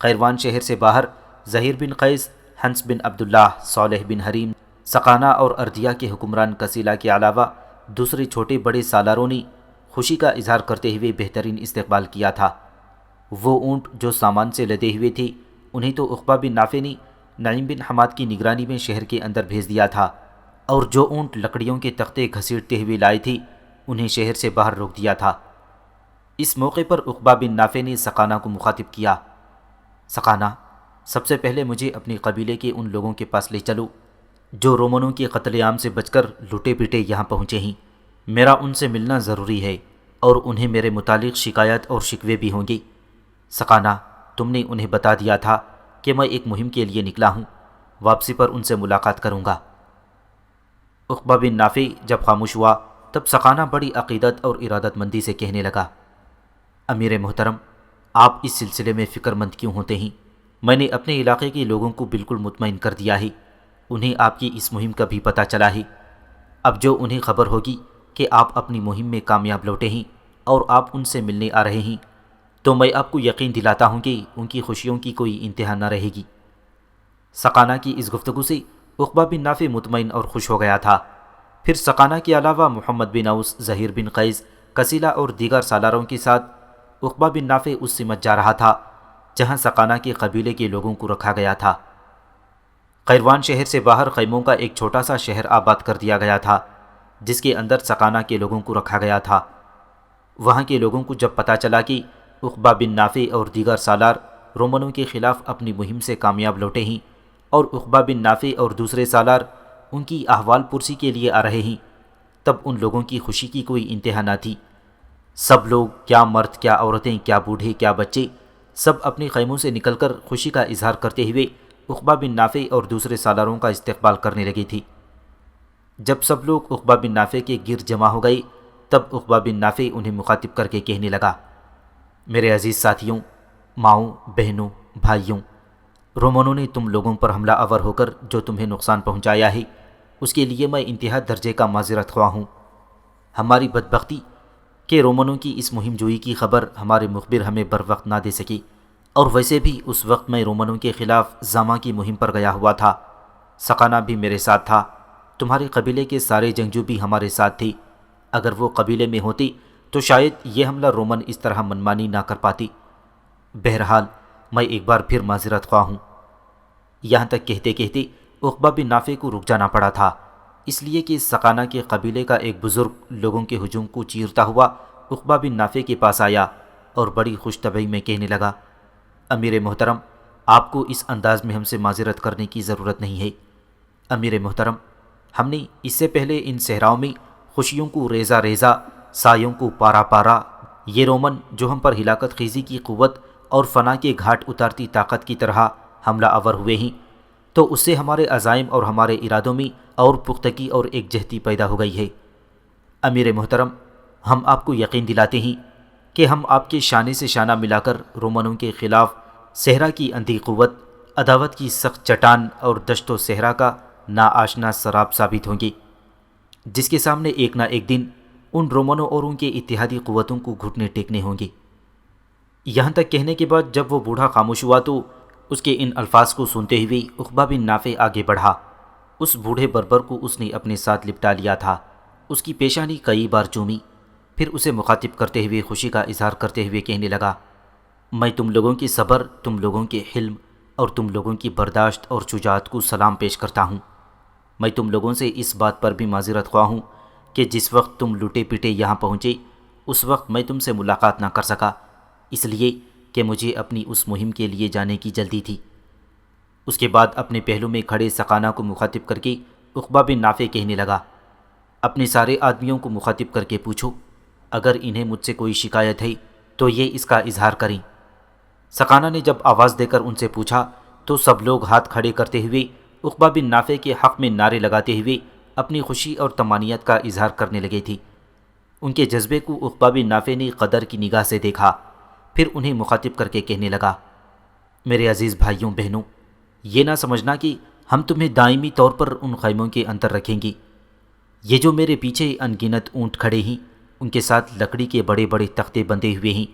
قیروان شہر سے باہر زہیر بن قیس، حنس بن عبداللہ، صالح بن حریم، سقانہ اور اردیہ کے حکمران کسیلہ کے علاوہ دوسرے چھوٹے بڑے سالاروں نے خوشی کا اظہار کرتے ہوئے بہترین استقبال کیا تھا۔ وہ اونٹ جو سامان سے لدے ہوئے تھے انہیں تو عقبہ بن نافع نے نعیم بن حماد کی نگرانی میں شہر کے اندر بھیج دیا تھا، اور جو اونٹ لکڑیوں کے تختے گھسیٹتے ہوئے لائے تھے انہیں شہر سے باہر روک دیا تھا۔ اس موقع پر عقبہ بن نافع نے سقانہ کو مخاطب کیا، سقانہ، سب سے پہلے مجھے اپنے قبیلے کے ان لوگوں کے پاس لے چلو جو رومنوں کے قتل عام سے بچ کر لٹے پیٹے یہاں پہنچے ہیں۔ میرا ان سے ملنا ضروری ہے اور انہیں میرے متعلق شکایت اور شکوے بھی ہوں گے۔ سقانہ، تم نے انہیں بتا دیا تھا کہ میں ایک مہم کے لیے نکلا ہوں، واپسی پر ان سے ملاقات کروں گا۔ عقبہ بن نافع جب خاموش ہوا تب سقانہ بڑی عقیدت اور ارادت مندی سے کہنے لگا، امیر محترم، آپ اس سلسلے میں فکر مند کیوں ہوتے ہیں؟ میں نے اپنے علاقے کے لوگوں کو بالکل مطمئن کر دیا ہے، انہیں آپ کی اس مہم کا بھی پتہ چلا ہے۔ اب جو انہیں خبر ہوگی کہ آپ اپنی مہم میں کامیاب لوٹے ہیں اور آپ ان سے ملنے آ رہے ہیں تو میں آپ کو یقین دلاتا ہوں کہ ان کی خوشیوں کی کوئی انتہا نہ رہے گی۔ سقانہ کی اس گفتگو سے عقبہ بن نافع مطمئن اور خوش ہو گیا تھا۔ پھر سقانہ کے علاوہ محمد بن اوس، زہیر بن قیس، کسیلہ اور دیگر سالاروں کے ساتھ عقبہ بن نافع اس سمت جا رہا تھا جہاں سقانہ کے قبیلے کے لوگوں کو رکھا گیا تھا۔ قیروان شہر سے باہر خیموں کا ایک چھوٹا سا شہر آباد کر دیا گیا تھا جس کے اندر سقانہ کے لوگوں کو رکھا گیا تھا۔ وہاں کے لوگوں کو جب پتہ چلا کہ عقبہ بن نافع اور دیگر سالار رومنوں کے خلاف اپنی مہم سے کامیاب لوٹے ہیں اور عقبہ بن نافع اور دوسرے سالار ان کی احوال پرسی کے لیے آ رہے ہیں، تب ان لوگوں کی خوشی کی کوئی انتہا نہ تھی۔ سب لوگ، کیا مرد، کیا عورتیں، کیا بوڑھے، کیا بچے، سب اپنے خیموں سے نکل کر خوشی کا اظہار کرتے ہوئے عقبہ بن نافع اور دوسرے سالاروں کا استقبال کرنے لگی تھی۔ جب سب لوگ عقبہ بن نافع کے گرد جمع ہو گئے تب عقبہ بن نافع انہیں مخاطب کر کے کہنے لگا، میرے عزیز ساتھیوں، ماؤں، بہنوں، بھائیوں، رومنوں نے تم لوگوں پر حملہ آور ہو کر جو تمہیں نقصان پہنچایا ہے اس کے لیے میں انتہا درجے کا معذرت خواہ ہوں۔ ہماری بدبختی کہ رومنوں کی اس مہم جوئی کی خبر ہمارے مخبر ہمیں بر وقت نہ دے سکی، اور ویسے بھی اس وقت میں رومنوں کے خلاف زامہ کی مہم پر گیا ہوا تھا۔ سقانہ بھی میرے ساتھ تھا، تمہارے قبیلے کے سارے جنگجو بھی ہمارے ساتھ تھے۔ اگر وہ قبیلے میں ہوتی تو شاید یہ حملہ رومن اس طرح منمانی نہ کر پاتی۔ بہرحال میں ایک بار پھر معذرت خواہ ہوں۔ یہاں تک کہتے کہتے عقبہ بن نافع کو رک جانا پڑا تھا، اس لیے کہ سقانہ کے قبیلے کا ایک بزرگ لوگوں کے ہجوم کو چیرتا ہوا عقبہ بن نافع کے پاس آیا اور بڑی خوش طبعی میں کہنے لگا، امیر محترم، آپ کو اس انداز میں ہم سے معذرت کرنے کی ضرورت نہیں ہے۔ امیر محترم، ہم نے اس سے پہلے ان صحراؤں میں خوشیوں کو ریزہ ریزہ، سایوں کو پارا پارا، یہ رومن جو ہم پر ہلاکت خیزی کی قوت اور فنا کے گھاٹ اتارتی طاقت کی طرح حملہ آور ہوئے ہیں، تو اس سے ہمارے عزائم اور ہمارے ارادوں میں اور پختگی اور ایک جہتی پیدا ہو گئی ہے۔ امیر محترم، ہم آپ کو یقین دلاتے ہیں کہ ہم آپ کے شانے سے شانہ ملا کر رومنوں کے خلاف صحرا کی اندھی قوت، عداوت کی سخت چٹان اور دشت و صحرا کا ناآشنا سراب ثابت ہوں گے، جس کے سامنے ایک نہ ایک دن ان رومنوں اور ان کے اتحادی قوتوں کو گھٹنے ٹیکنے ہوں گے۔ یہاں تک کہنے کے بعد جب وہ بوڑھا خاموش ہوا تو اس کے ان الفاظ کو سنتے ہوئے عقبہ بن نافع آگے بڑھا۔ اس بوڑھے بربر کو اس نے اپنے ساتھ لپٹا لیا تھا، اس کی پیشانی کئی بار چومی، پھر اسے مخاطب کرتے ہوئے خوشی کا اظہار کرتے ہوئے کہنے لگا، میں تم لوگوں کی صبر، تم لوگوں کے حلم اور تم لوگوں کی برداشت اور شجاعت کو سلام پیش کرتا ہوں۔ میں تم لوگوں سے اس بات پر بھی معذرت خواہ ہوں کہ جس وقت تم لٹے پٹے یہاں پہنچے اس وقت میں تم سے ملاقات نہ کر سکا، اس لیے کہ مجھے اپنی اس مہم کے لیے جانے کی جلدی تھی۔ اس کے بعد اپنے پہلو میں کھڑے سقانہ کو مخاطب کر کے عقبہ بن نافع کہنے لگا، اپنے سارے آدمیوں کو مخاطب کر کے پوچھو، اگر انہیں مجھ سے کوئی شکایت ہے تو یہ اس کا اظہار کریں۔ سقانہ نے جب آواز دے کر ان سے پوچھا تو سب لوگ ہاتھ کھڑے کرتے ہوئے عقبہ بن نافع کے حق میں نعرے لگاتے ہوئے اپنی خوشی اور طمانینت کا اظہار کرنے لگے تھے۔ ان کے جذبے کو عقبہ بن نافع نے قدر کی نگاہ سے دیکھا، پھر انہیں مخاطب کر کے کہنے لگا، میرے عزیز بھائیوں بہنوں، یہ نہ سمجھنا کہ ہم تمہیں دائمی طور پر ان خیموں کے اندر رکھیں گے۔ یہ جو میرے پیچھے ان گنت اونٹ کھڑے ہیں، ان کے ساتھ لکڑی کے بڑے بڑے تختے بندھے ہوئے ہیں،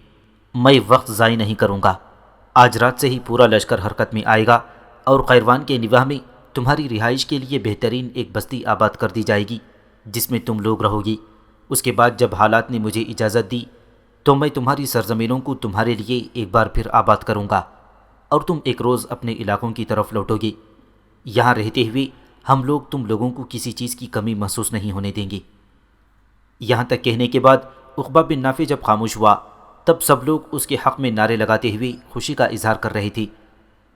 میں وقت ضائع نہیں کروں گا۔ آج رات سے ہی پورا لشکر حرکت میں آئے گا اور قیروان کے نواح میں تمہاری رہائش کے لیے بہترین ایک بستی آباد کر دی جائے گی جس میں تم لوگ رہو گی۔ اس کے بعد جب حالات نے مجھے اجازت دی تو میں تمہاری سرزمینوں کو تمہارے لیے ایک بار پھر آباد کروں گا اور تم ایک روز اپنے علاقوں کی طرف لوٹو گے۔ یہاں رہتے ہوئے ہم لوگ تم لوگوں کو کسی چیز کی کمی محسوس نہیں ہونے دیں گے۔ یہاں تک کہنے کے بعد عقبہ بن نافع جب خاموش ہوا تب سب لوگ اس کے حق میں نعرے لگاتے ہوئے خوشی کا اظہار کر رہے تھے۔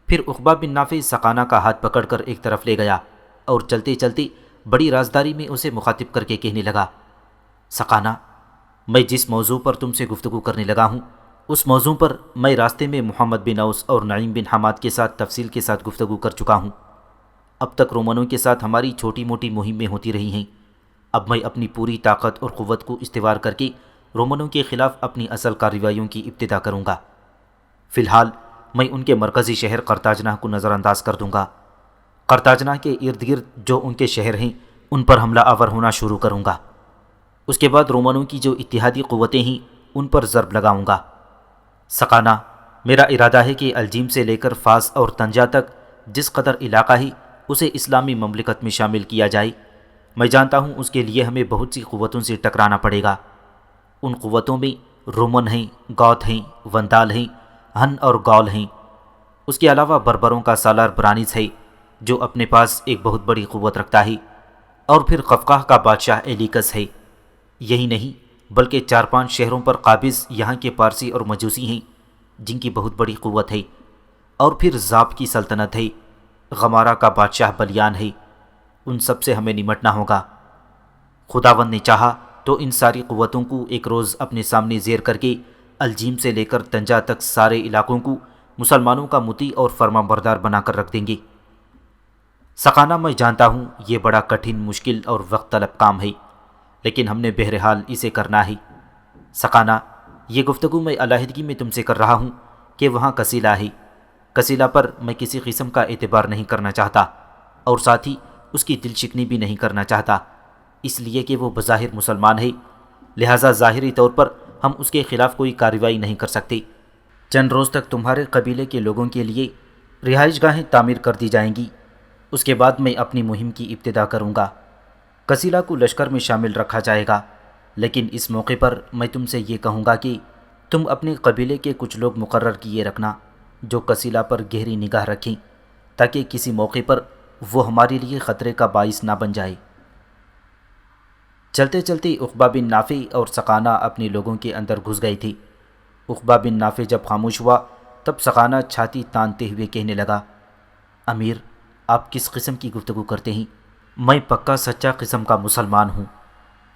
پھر عقبہ بن نافع سقانہ کا ہاتھ پکڑ کر ایک طرف لے گیا اور چلتے چلتے بڑی رازداری میں اسے مخاطب کر کے کہنے لگا، سقانہ، میں جس موضوع پر تم سے گفتگو کرنے لگا ہوں اس موضوع پر میں راستے میں محمد بن اوس اور نعیم بن حماد کے ساتھ تفصیل کے ساتھ گفتگو کر چکا ہوں۔ اب تک رومنوں کے ساتھ ہماری چھوٹی موٹی مہمیں ہوتی رہی ہیں، اب میں اپنی پوری طاقت اور قوت کو استوار کر کے رومنوں کے خلاف اپنی اصل کارروائیوں کی ابتدا کروں گا۔ فی الحال میں ان کے مرکزی شہر قرطاجنہ کو نظر انداز کر دوں گا۔ قرطاجنہ کے ارد گرد جو ان کے شہر ہیں ان پر حملہ آور ہونا شروع کروں گا۔ اس کے بعد رومنوں کی جو اتحادی قوتیں ہیں ان پر ضرب لگاؤں گا۔ سقانہ، میرا ارادہ ہے کہ الجیم سے لے کر فاس اور طنجہ تک جس قدر علاقہ ہے اسے اسلامی مملکت میں شامل کیا جائے۔ میں جانتا ہوں اس کے لیے ہمیں بہت سی قوتوں سے ٹکرانا پڑے گا۔ ان قوتوں میں رومن ہیں، گوت ہیں، وندال ہیں، ہن اور گول ہیں۔ اس کے علاوہ بربروں کا سالار برانس ہے جو اپنے پاس ایک بہت بڑی قوت رکھتا ہے، اور پھر قفقاہ کا بادشاہ ایلیکس ہے۔ یہی نہیں بلکہ 4-5 شہروں پر قابض یہاں کے پارسی اور مجوسی ہیں جن کی بہت بڑی قوت ہے، اور پھر زاب کی سلطنت ہے، غمارہ کا بادشاہ بلیان ہے۔ ان سب سے ہمیں نمٹنا ہوگا۔ خداوند نے چاہا تو ان ساری قوتوں کو ایک روز اپنے سامنے زیر کر کے الجیم سے لے کر طنجہ تک سارے علاقوں کو مسلمانوں کا مطیع اور فرما بردار بنا کر رکھ دیں گے۔ سقانہ، میں جانتا ہوں یہ بڑا کٹھن، مشکل اور وقت طلب کام ہے، لیکن ہم نے بہرحال اسے کرنا ہے۔ سقانہ، یہ گفتگو میں علیحدگی میں تم سے کر رہا ہوں کہ وہاں کسیلہ ہے۔ کسیلہ پر میں کسی قسم کا اعتبار نہیں کرنا چاہتا اور ساتھ ہی اس کی دل شکنی بھی نہیں کرنا چاہتا، اس لیے کہ وہ بظاہر مسلمان ہے، لہٰذا ظاہری طور پر ہم اس کے خلاف کوئی کارروائی نہیں کر سکتے۔ چند روز تک تمہارے قبیلے کے لوگوں کے لیے رہائش گاہیں تعمیر کر دی جائیں گی۔ اس کے بعد میں اپنی مہم کی ابتدا کروں گا۔ کسیلہ کو لشکر میں شامل رکھا جائے گا، لیکن اس موقع پر میں تم سے یہ کہوں گا کہ تم اپنے قبیلے کے کچھ لوگ مقرر کیے رکھنا جو کسیلہ پر گہری نگاہ رکھیں تاکہ کسی موقع پر وہ ہمارے لیے خطرے کا باعث نہ بن جائے۔ چلتے چلتے عقبہ بن نافع اور سقانہ اپنے لوگوں کے اندر گھس گئے تھے۔ عقبہ بن نافع جب خاموش ہوا تب سقانہ چھاتی تانتے ہوئے کہنے لگا، امیر، آپ کس قسم کی گفتگو کرتے ہیں؟ میں پکا سچا قسم کا مسلمان ہوں۔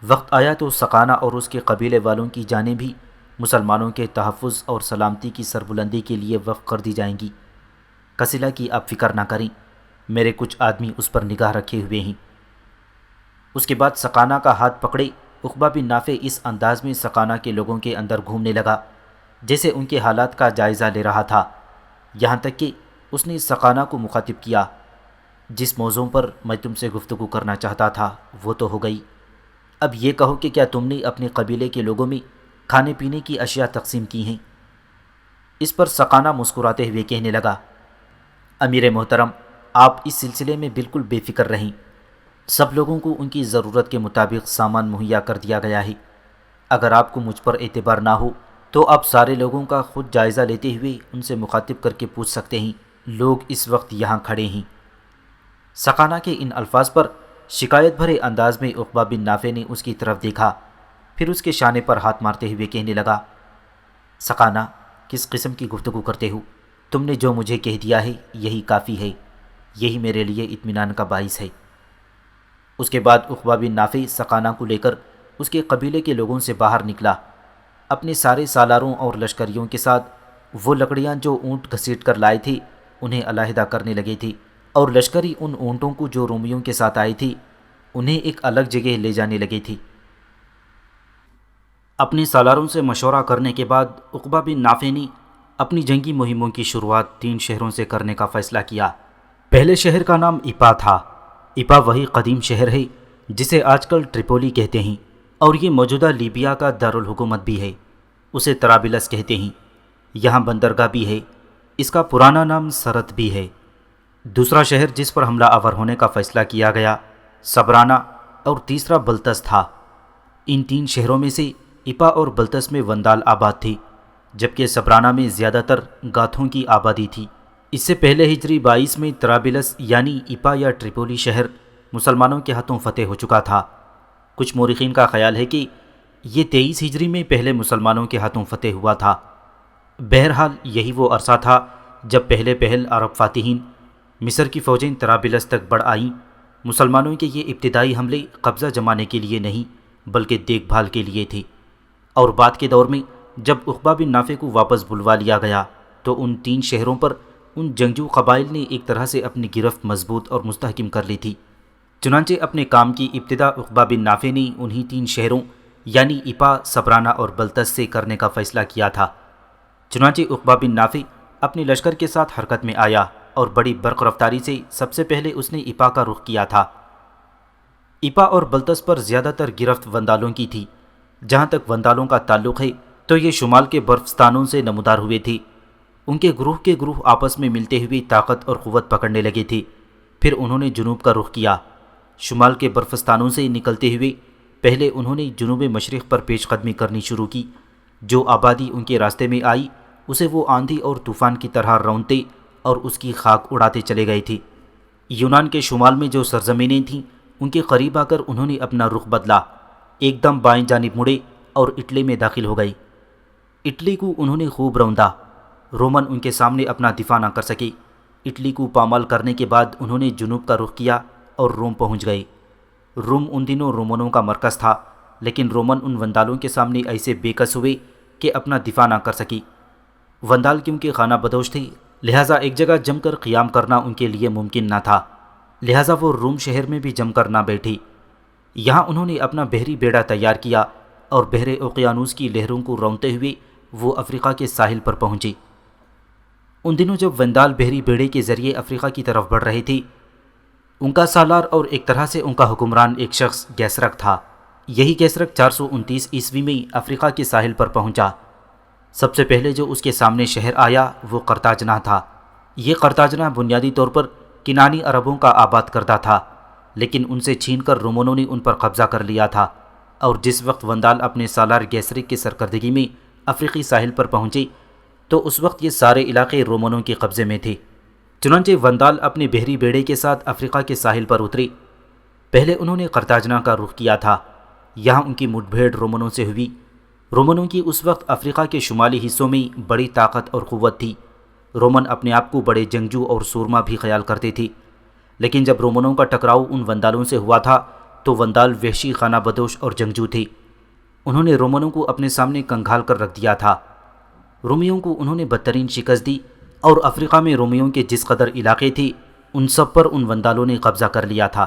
وقت آیا تو سقانہ اور اس کے قبیلے والوں کی جانیں بھی مسلمانوں کے تحفظ اور سلامتی کی سربلندی کے لیے وقف کر دی جائیں گی۔ کسیلہ کی آپ فکر نہ کریں، میرے کچھ آدمی اس پر نگاہ رکھے ہوئے ہیں۔ اس کے بعد سقانہ کا ہاتھ پکڑے عقبہ بن نافع اس انداز میں سقانہ کے لوگوں کے اندر گھومنے لگا جیسے ان کے حالات کا جائزہ لے رہا تھا، یہاں تک کہ اس نے سقانہ کو مخاطب کیا، جس موضوع پر میں تم سے گفتگو کرنا چاہتا تھا وہ تو ہو گئی، اب یہ کہو کہ کیا تم نے اپنے قبیلے کے لوگوں میں کھانے پینے کی اشیاء تقسیم کی ہیں؟ اس پر سقانہ مسکراتے ہوئے کہنے لگا، امیر محترم، آپ اس سلسلے میں بالکل بے فکر رہیں، سب لوگوں کو ان کی ضرورت کے مطابق سامان مہیا کر دیا گیا ہے۔ اگر آپ کو مجھ پر اعتبار نہ ہو تو آپ سارے لوگوں کا خود جائزہ لیتے ہوئے ان سے مخاطب کر کے پوچھ سکتے ہیں، لوگ اس وقت یہاں کھڑے ہیں۔ سقانہ کے ان الفاظ پر شکایت بھرے انداز میں عقبہ بن نافع نے اس کی طرف دیکھا، پھر اس کے شانے پر ہاتھ مارتے ہوئے کہنے لگا، سقانہ، کس قسم کی گفتگو کرتے ہو؟ تم نے جو مجھے کہہ دیا ہے یہی کافی ہے۔ یہی میرے لیے اطمینان کا باعث ہے۔ اس کے بعد عقبہ بن نافع سقانہ کو لے کر اس کے قبیلے کے لوگوں سے باہر نکلا۔ اپنے سارے سالاروں اور لشکریوں کے ساتھ وہ لکڑیاں جو اونٹ گھسیٹ کر لائے تھے انہیں علیحدہ کرنے لگے تھے، اور لشکری ان اونٹوں کو جو رومیوں کے ساتھ آئی تھی انہیں ایک الگ جگہ لے جانے لگے تھے۔ اپنے سالاروں سے مشورہ کرنے کے بعد عقبہ بن نافع نے اپنی جنگی مہموں کی شروعات 3 شہروں سے کرنے کا فیصلہ کیا۔ پہلے شہر کا نام اپا تھا۔ اپا وہی قدیم شہر ہے جسے آج کل ٹریپولی کہتے ہیں، اور یہ موجودہ لیبیا کا دارالحکومت بھی ہے۔ اسے طرابلس کہتے ہیں۔ یہاں بندرگاہ بھی ہے۔ اس کا پرانا نام سرت بھی ہے۔ دوسرا شہر جس پر حملہ آور ہونے کا فیصلہ کیا گیا سبرانہ، اور تیسرا بلتس تھا۔ ان 3 شہروں میں سے اپا اور بلتس میں وندال آباد تھی، جبکہ سبرانہ میں زیادہ تر گاتھوں کی آبادی تھی۔ اس سے پہلے ہجری 22 میں طرابلس یعنی اپا یا ٹریپولی شہر مسلمانوں کے ہاتھوں فتح ہو چکا تھا۔ کچھ مورخین کا خیال ہے کہ یہ 23 ہجری میں پہلے مسلمانوں کے ہاتھوں فتح ہوا تھا۔ بہرحال یہی وہ عرصہ تھا جب پہل عرب فاتحین مصر کی فوجیں طرابلس تک بڑھ آئیں۔ مسلمانوں کے یہ ابتدائی حملے قبضہ جمانے کے لیے نہیں بلکہ دیکھ بھال کے لیے تھے، اور بعد کے دور میں جب عقبہ بن نافع کو واپس بلوا لیا گیا تو ان 3 شہروں پر ان جنگجو قبائل نے ایک طرح سے اپنی گرفت مضبوط اور مستحکم کر لی تھی۔ چنانچہ اپنے کام کی ابتدا عقبہ بن نافع نے انہی 3 شہروں یعنی اپا، سبرانہ اور بلتس سے کرنے کا فیصلہ کیا تھا۔ چنانچہ عقبہ بن نافع اپنے لشکر کے ساتھ حرکت میں آیا اور بڑی برق رفتاری سے سب سے پہلے اس نے اپا کا رخ کیا تھا۔ اپا اور بلتس پر زیادہ تر گرفت وندالوں کی تھی۔ جہاں تک وندالوں کا تعلق ہے تو یہ شمال کے برفستانوں سے نمودار ہوئے تھے۔ ان کے گروہ آپس میں ملتے ہوئے طاقت اور قوت پکڑنے لگے تھے۔ پھر انہوں نے جنوب کا رخ کیا۔ شمال کے برفستانوں سے نکلتے ہوئے پہلے انہوں نے جنوب مشرق پر پیش قدمی کرنی شروع کی۔ جو آبادی ان کے راستے میں آئی اسے وہ آندھی اور طوفان کی طرح رونتے اور اس کی خاک اڑاتے چلے گئے تھے۔ یونان کے شمال میں جو سرزمینیں تھیں ان کے قریب آ کر انہوں نے اپنا رخ بدلا، ایک دم بائیں جانب مڑے اور اٹلی میں داخل ہو گئے۔ اٹلی کو انہوں نے خوب روندا۔ رومن ان کے سامنے اپنا دفاع نہ کر سکے۔ اٹلی کو پامال کرنے کے بعد انہوں نے جنوب کا رخ کیا اور روم پہنچ گئے۔ روم ان دنوں رومنوں کا مرکز تھا، لیکن رومن ان وندالوں کے سامنے ایسے بے کس ہوئے کہ اپنا دفاع نہ کر سکی۔ وندال کیونکہ خانہ بدوش تھے لہٰذا ایک جگہ جم کر قیام کرنا ان کے لیے ممکن نہ تھا، لہٰذا وہ روم شہر میں بھی جم کر نہ بیٹھے۔ یہاں انہوں نے اپنا بحری بیڑا تیار کیا اور بحر اوقیانوس کی لہروں کو رونتے ہوئے وہ افریقہ کے ساحل پر پہنچے۔ ان دنوں جب وندال بحری بیڑے کے ذریعے افریقہ کی طرف بڑھ رہے تھے، ان کا سالار اور ایک طرح سے ان کا حکمران ایک شخص گیسرک تھا۔ یہی گیسرک 429 عیسوی میں افریقہ کے ساحل پر پہنچا۔ سب سے پہلے جو اس کے سامنے شہر آیا وہ قرطاجنہ تھا۔ یہ قرطاجنہ بنیادی طور پر کنانی عربوں کا آباد کردہ تھا، لیکن ان سے چھین کر رومنوں نے ان پر قبضہ کر لیا تھا، اور جس وقت وندال اپنے سالار گیسرک کی سرکردگی میں افریقی ساحل پر پہنچے تو اس وقت یہ سارے علاقے رومنوں کے قبضے میں تھے۔ چنانچہ وندال اپنے بحری بیڑے کے ساتھ افریقہ کے ساحل پر اترے۔ پہلے انہوں نے قرطاجنہ کا رخ کیا تھا۔ یہاں ان کی مٹ بھیڑ رومنوں سے ہوئی۔ رومنوں کی اس وقت افریقہ کے شمالی حصوں میں بڑی طاقت اور قوت تھی۔ رومن اپنے آپ کو بڑے جنگجو اور سورما بھی خیال کرتے تھے، لیکن جب رومنوں کا ٹکراؤ ان وندالوں سے ہوا تھا تو وندال وحشی خانہ بدوش اور جنگجو تھے۔ انہوں نے رومنوں کو اپنے سامنے کنگھال کر رکھ دیا تھا۔ رومیوں کو انہوں نے بدترین شکست دی، اور افریقہ میں رومیوں کے جس قدر علاقے تھے ان سب پر ان وندالوں نے قبضہ کر لیا تھا۔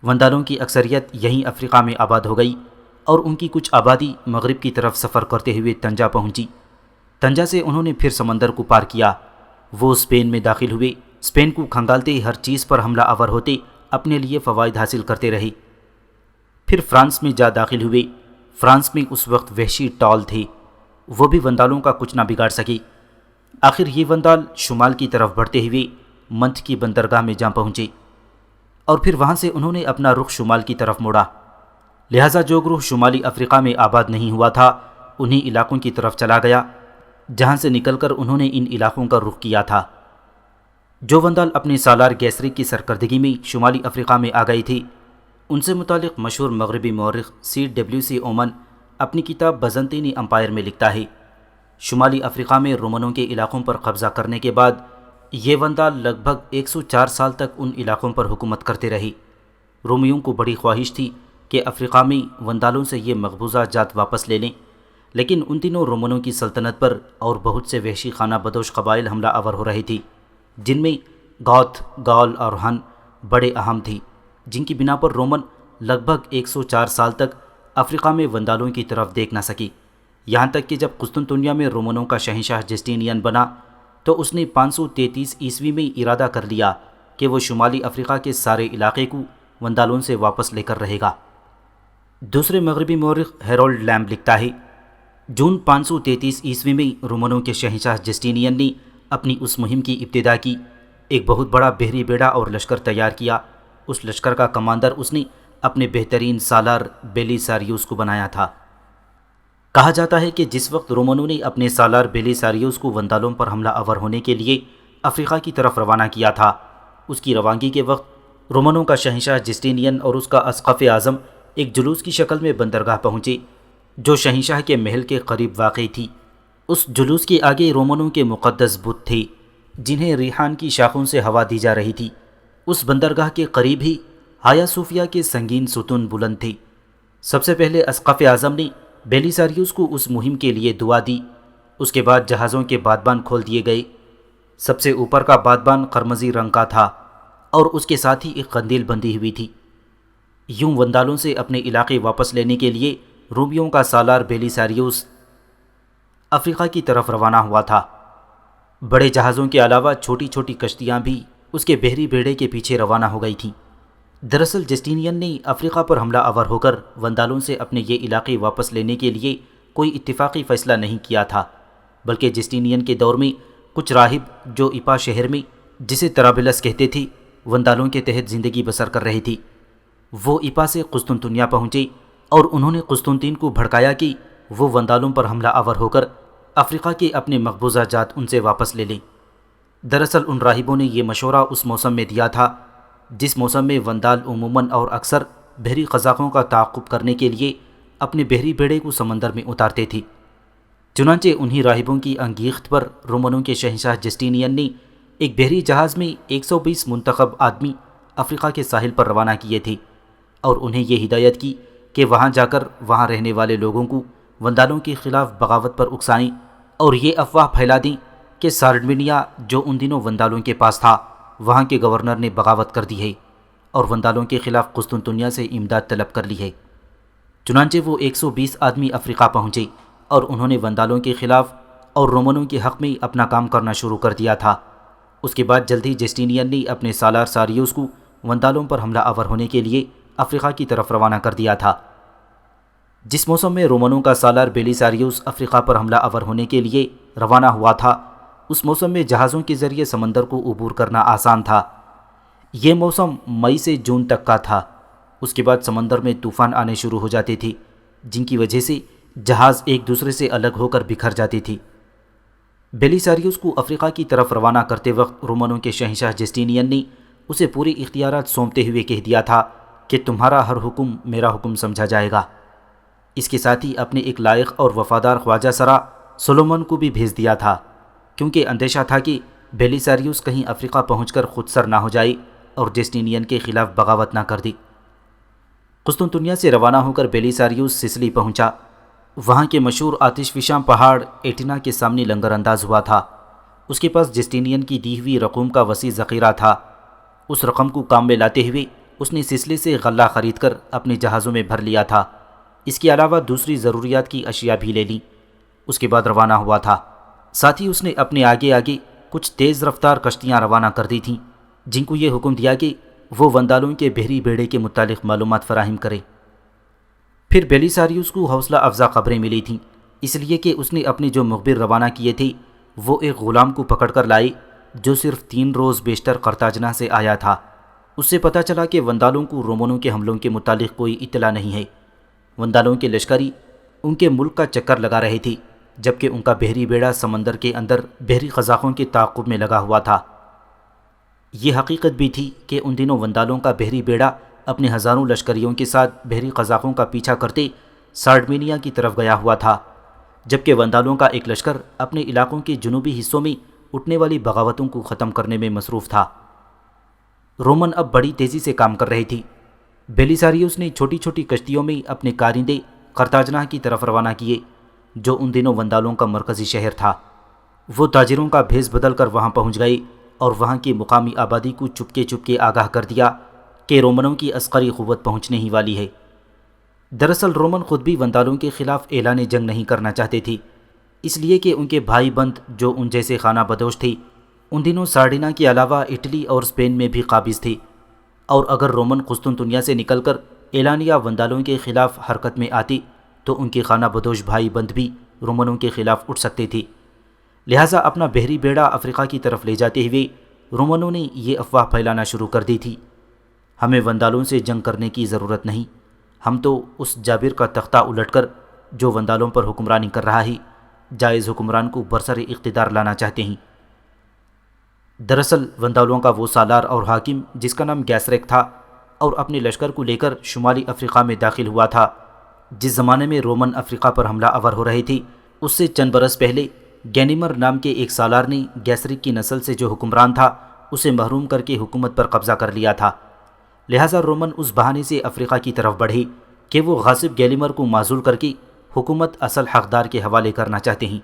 وندالوں کی اکثریت یہیں افریقہ میں آباد ہو گئی، اور ان کی کچھ آبادی مغرب کی طرف سفر کرتے ہوئے طنجہ پہنچی۔ طنجہ سے انہوں نے پھر سمندر کو پار کیا۔ وہ اسپین میں داخل ہوئے۔ اسپین کو کھنگالتے ہر چیز پر حملہ آور ہوتے اپنے لیے فوائد حاصل کرتے رہے۔ پھر فرانس میں جا داخل ہوئے۔ فرانس میں اس وقت وحشی ٹال تھے، وہ بھی وندالوں کا کچھ نہ بگاڑ سکے۔ آخر یہ وندال شمال کی طرف بڑھتے ہوئے منتھ کی بندرگاہ میں جا پہنچے، اور پھر وہاں سے انہوں نے اپنا رخ شمال کی طرف موڑا۔ لہٰذا جو گروہ شمالی افریقہ میں آباد نہیں ہوا تھا انہی علاقوں کی طرف چلا گیا، جہاں سے نکل کر انہوں نے ان علاقوں کا رخ کیا تھا۔ جو وندال اپنے سالار گیسرک کی سرکردگی میں شمالی افریقہ میں آ گئے تھے، ان سے متعلق مشہور مغربی مورخ CWC اومن اپنی کتاب بزنطینی امپائر میں لکھتا ہے، شمالی افریقہ میں رومنوں کے علاقوں پر قبضہ کرنے کے بعد یہ وندال لگ بھگ 104 سال تک ان علاقوں پر حکومت کرتے رہے۔ رومیوں کو بڑی خواہش تھی کہ افریقہ میں وندالوں سے یہ مقبوضہ جات واپس لے لیں، لیکن ان دنوں رومنوں کی سلطنت پر اور بہت سے وحشی خانہ بدوش قبائل حملہ آور ہو رہے تھے، جن میں گوتھ، گال اور ہن بڑے اہم تھے، جن کی بنا پر رومن لگ بھگ 104 سال تک افریقہ میں وندالوں کی طرف دیکھ نہ سکے، یہاں تک کہ جب قسطنطنیہ میں رومنوں کا شہنشاہ جسٹینین بنا تو اس نے 533 عیسوی میں ارادہ کر لیا کہ وہ شمالی افریقہ کے سارے علاقے کو وندالوں سے واپس لے کر رہے گا۔ دوسرے مغربی مورخ ہیرولڈ لیمب لکھتا ہے، جون 533 عیسوی میں رومنوں کے شہنشاہ جسٹینین نے اپنی اس مہم کی ابتدا کی، ایک بہت بڑا بحری بیڑا اور لشکر تیار کیا۔ اس لشکر کا کمانڈر اس نے اپنے بہترین سالار بیلیساریوس کو بنایا تھا۔ کہا جاتا ہے کہ جس وقت رومنوں نے اپنے سالار بیلیساریوس کو وندالوں پر حملہ آور ہونے کے لیے افریقہ کی طرف روانہ کیا تھا، اس کی روانگی کے وقت رومنوں کا شہنشاہ جسٹینین اور اس کا اسقف اعظم ایک جلوس کی شکل میں بندرگاہ پہنچے جو شہنشاہ کے محل کے قریب واقع تھی۔ اس جلوس کے آگے رومنوں کے مقدس بت تھے جنہیں ریحان کی شاخوں سے ہوا دی جا رہی تھی۔ اس بندرگاہ کے قریب ہی ہایا صوفیہ کے سنگین ستون بلند تھے۔ سب سے پہلے اسقف اعظم نے بیلیساریوس کو اس مہم کے لیے دعا دی۔ اس کے بعد جہازوں کے بادبان کھول دیے گئے۔ سب سے اوپر کا بادبان قرمزی رنگ کا تھا اور اس کے ساتھ ہی ایک قندیل بندھی ہوئی تھی۔ یوں وندالوں سے اپنے علاقے واپس لینے کے لیے رومیوں کا سالار بیلیساریوس افریقہ کی طرف روانہ ہوا تھا۔ بڑے جہازوں کے علاوہ چھوٹی چھوٹی کشتیاں بھی اس کے بحری بیڑے کے پیچھے روانہ ہو گئی تھیں۔ دراصل جسٹینین نے افریقہ پر حملہ آور ہو کر وندالوں سے اپنے یہ علاقے واپس لینے کے لیے کوئی اتفاقی فیصلہ نہیں کیا تھا، بلکہ جسٹینین کے دور میں کچھ راہب جو اپا شہر میں، جسے طرابلس کہتے تھے، وندالوں کے تحت زندگی بسر کر رہی تھی، وہ اپا سے قسطنطنیہ پہنچے اور انہوں نے قسطنطین کو بھڑکایا کہ وہ وندالوں پر حملہ آور ہو کر افریقہ کے اپنے مقبوضہ جات ان سے واپس لے لیں۔ دراصل ان راہبوں نے یہ مشورہ اس موسم میں دیا تھا جس موسم میں وندال عموماً اور اکثر بحری قزاقوں کا تعاقب کرنے کے لیے اپنے بحری بیڑے کو سمندر میں اتارتے تھے۔ چنانچہ انہی راہبوں کی انگیخت پر رومنوں کے شہنشاہ جسٹینین نے ایک بحری جہاز میں 120 منتخب آدمی افریقہ کے ساحل پر روانہ کیے تھے اور انہیں یہ ہدایت کی کہ وہاں جا کر وہاں رہنے والے لوگوں کو وندالوں کے خلاف بغاوت پر اکسائیں اور یہ افواہ پھیلا دیں کہ سارڈمینیا جو ان دنوں وندالوں کے پاس تھا، وہاں کے گورنر نے بغاوت کر دی ہے اور وندالوں کے خلاف قسطنطنیہ سے امداد طلب کر لی ہے۔ چنانچہ وہ 120 آدمی افریقہ پہنچے اور انہوں نے وندالوں کے خلاف اور رومنوں کے حق میں اپنا کام کرنا شروع کر دیا تھا۔ اس کے بعد جلد ہی جسٹینین نے اپنے سالار ساریوس کو وندالوں پر حملہ آور ہونے کے لیے افریقہ کی طرف روانہ کر دیا تھا۔ جس موسم میں رومنوں کا سالار بیلیساریوس افریقہ پر حملہ آور ہونے کے لیے روانہ ہوا تھا، اس موسم میں جہازوں کے ذریعے سمندر کو عبور کرنا آسان تھا۔ یہ موسم مئی سے جون تک کا تھا۔ اس کے بعد سمندر میں طوفان آنے شروع ہو جاتے تھے جن کی وجہ سے جہاز ایک دوسرے سے الگ ہو کر بکھر جاتی تھی۔ بیلیساریوس کو افریقہ کی طرف روانہ کرتے وقت رومنوں کے شہنشاہ جسٹینین نے اسے پورے اختیارات سونپتے ہوئے کہہ دیا تھا کہ تمہارا ہر حکم میرا حکم سمجھا جائے گا۔ اس کے ساتھ ہی اپنے ایک لائق اور وفادار خواجہ سرا سولومن کو بھی بھیج دیا تھا، کیونکہ اندیشہ تھا کہ بیلیساریوس کہیں افریقہ پہنچ کر خود سر نہ ہو جائے اور جسٹینین کے خلاف بغاوت نہ کر دی۔ قسطنطنیہ سے روانہ ہو کر بیلیساریوس سسلی پہنچا۔ وہاں کے مشہور آتش فشاں پہاڑ ایٹنا کے سامنے لنگر انداز ہوا تھا۔ اس کے پاس جسٹینین کی دی ہوئی رقوم کا وسیع ذخیرہ تھا۔ اس رقم کو کام میں لاتے ہوئے اس نے سسلی سے غلہ خرید کر اپنے جہازوں میں بھر لیا تھا۔ اس کے علاوہ دوسری ضروریات کی اشیاء بھی لے لیں۔ اس کے بعد روانہ ہوا تھا۔ ساتھ ہی اس نے اپنے آگے آگے کچھ تیز رفتار کشتیاں روانہ کر دی تھیں جن کو یہ حکم دیا کہ وہ وندالوں کے بحری بیڑے کے متعلق معلومات فراہم کرے۔ پھر بیلیساریوس کو حوصلہ افزا خبریں ملی تھیں، اس لیے کہ اس نے اپنے جو مخبر روانہ کیے تھے وہ ایک غلام کو پکڑ کر لائے جو صرف 3 روز بیشتر قرطاجنہ سے آیا تھا۔ اس سے پتہ چلا کہ وندالوں کو رومنوں کے حملوں کے متعلق کوئی اطلاع نہیں ہے۔ وندالوں کے لشکری ان کے ملک کا چکر لگا رہے تھے، جبکہ ان کا بحری بیڑا سمندر کے اندر بحری قزاقوں کے تعاقب میں لگا ہوا تھا۔ یہ حقیقت بھی تھی کہ ان دنوں وندالوں کا بحری بیڑا اپنے ہزاروں لشکریوں کے ساتھ بحری قزاقوں کا پیچھا کرتے سارڈمینیا کی طرف گیا ہوا تھا، جبکہ وندالوں کا ایک لشکر اپنے علاقوں کے جنوبی حصوں میں اٹھنے والی بغاوتوں کو ختم کرنے میں مصروف تھا۔ رومن اب بڑی تیزی سے کام کر رہے تھی۔ بیلیساریوس نے چھوٹی چھوٹی کشتیوں میں اپنے کارندے قرطاجنہ کی طرف روانہ کیے، جو ان دنوں وندالوں کا مرکزی شہر تھا۔ وہ تاجروں کا بھیس بدل کر وہاں پہنچ گئے اور وہاں کی مقامی آبادی کو چپکے چپکے آگاہ کر دیا کہ رومنوں کی عسکری قوت پہنچنے ہی والی ہے۔ دراصل رومن خود بھی وندالوں کے خلاف اعلان جنگ نہیں کرنا چاہتے تھے، اس لیے کہ ان کے بھائی بند جو ان جیسے خانہ بدوش تھے ان دنوں سارڈینا کے علاوہ اٹلی اور اسپین میں بھی قابض تھے، اور اگر رومن قسطنطنیہ سے نکل کر اعلانیہ وندالوں کے خلاف حرکت میں آتے تو ان کے خانہ بدوش بھائی بند بھی رومنوں کے خلاف اٹھ سکتے تھے۔ لہٰذا اپنا بحری بیڑا افریقہ کی طرف لے جاتے ہوئے رومنوں نے یہ افواہ پھیلانا شروع کر دی تھی: ہمیں وندالوں سے جنگ کرنے کی ضرورت نہیں، ہم تو اس جابر کا تختہ الٹ کر جو وندالوں پر حکمرانی کر رہا ہے جائز حکمران کو برسر اقتدار لانا چاہتے ہیں۔ دراصل وندالوں کا وہ سالار اور حاکم جس کا نام گیسریک تھا اور اپنے لشکر کو لے کر شمالی افریقہ میں داخل ہوا تھا، جس زمانے میں رومن افریقہ پر حملہ آور ہو رہے تھے، اس سے چند برس پہلے گینیمر نام کے ایک سالار نے گیسریک کی نسل سے جو حکمران تھا اسے محروم کر کے حکومت پر قبضہ کر لیا تھا۔ لہٰذا رومن اس بہانے سے افریقہ کی طرف بڑھے کہ وہ غاصب گیلیمر کو معزول کر کے حکومت اصل حقدار کے حوالے کرنا چاہتے ہیں۔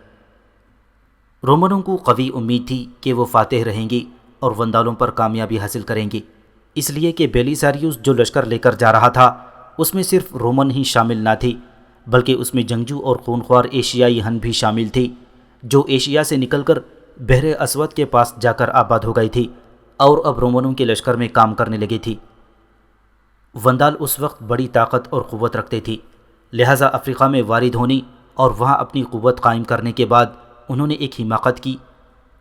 رومنوں کو قوی امید تھی کہ وہ فاتح رہیں گے اور وندالوں پر کامیابی حاصل کریں گے، اس لیے کہ بیلیساریوس جو لشکر لے کر جا رہا تھا اس میں صرف رومن ہی شامل نہ تھے، بلکہ اس میں جنگجو اور خونخوار ایشیائی ہن بھی شامل تھے جو ایشیا سے نکل کر بحر اسود کے پاس جا کر آباد ہو گئے تھے اور اب رومنوں کے لشکر میں کام کرنے لگے تھے۔ وندال اس وقت بڑی طاقت اور قوت رکھتے تھے، لہٰذا افریقہ میں وارد ہونے اور وہاں اپنی قوت قائم کرنے کے بعد انہوں نے ایک حماقت کی۔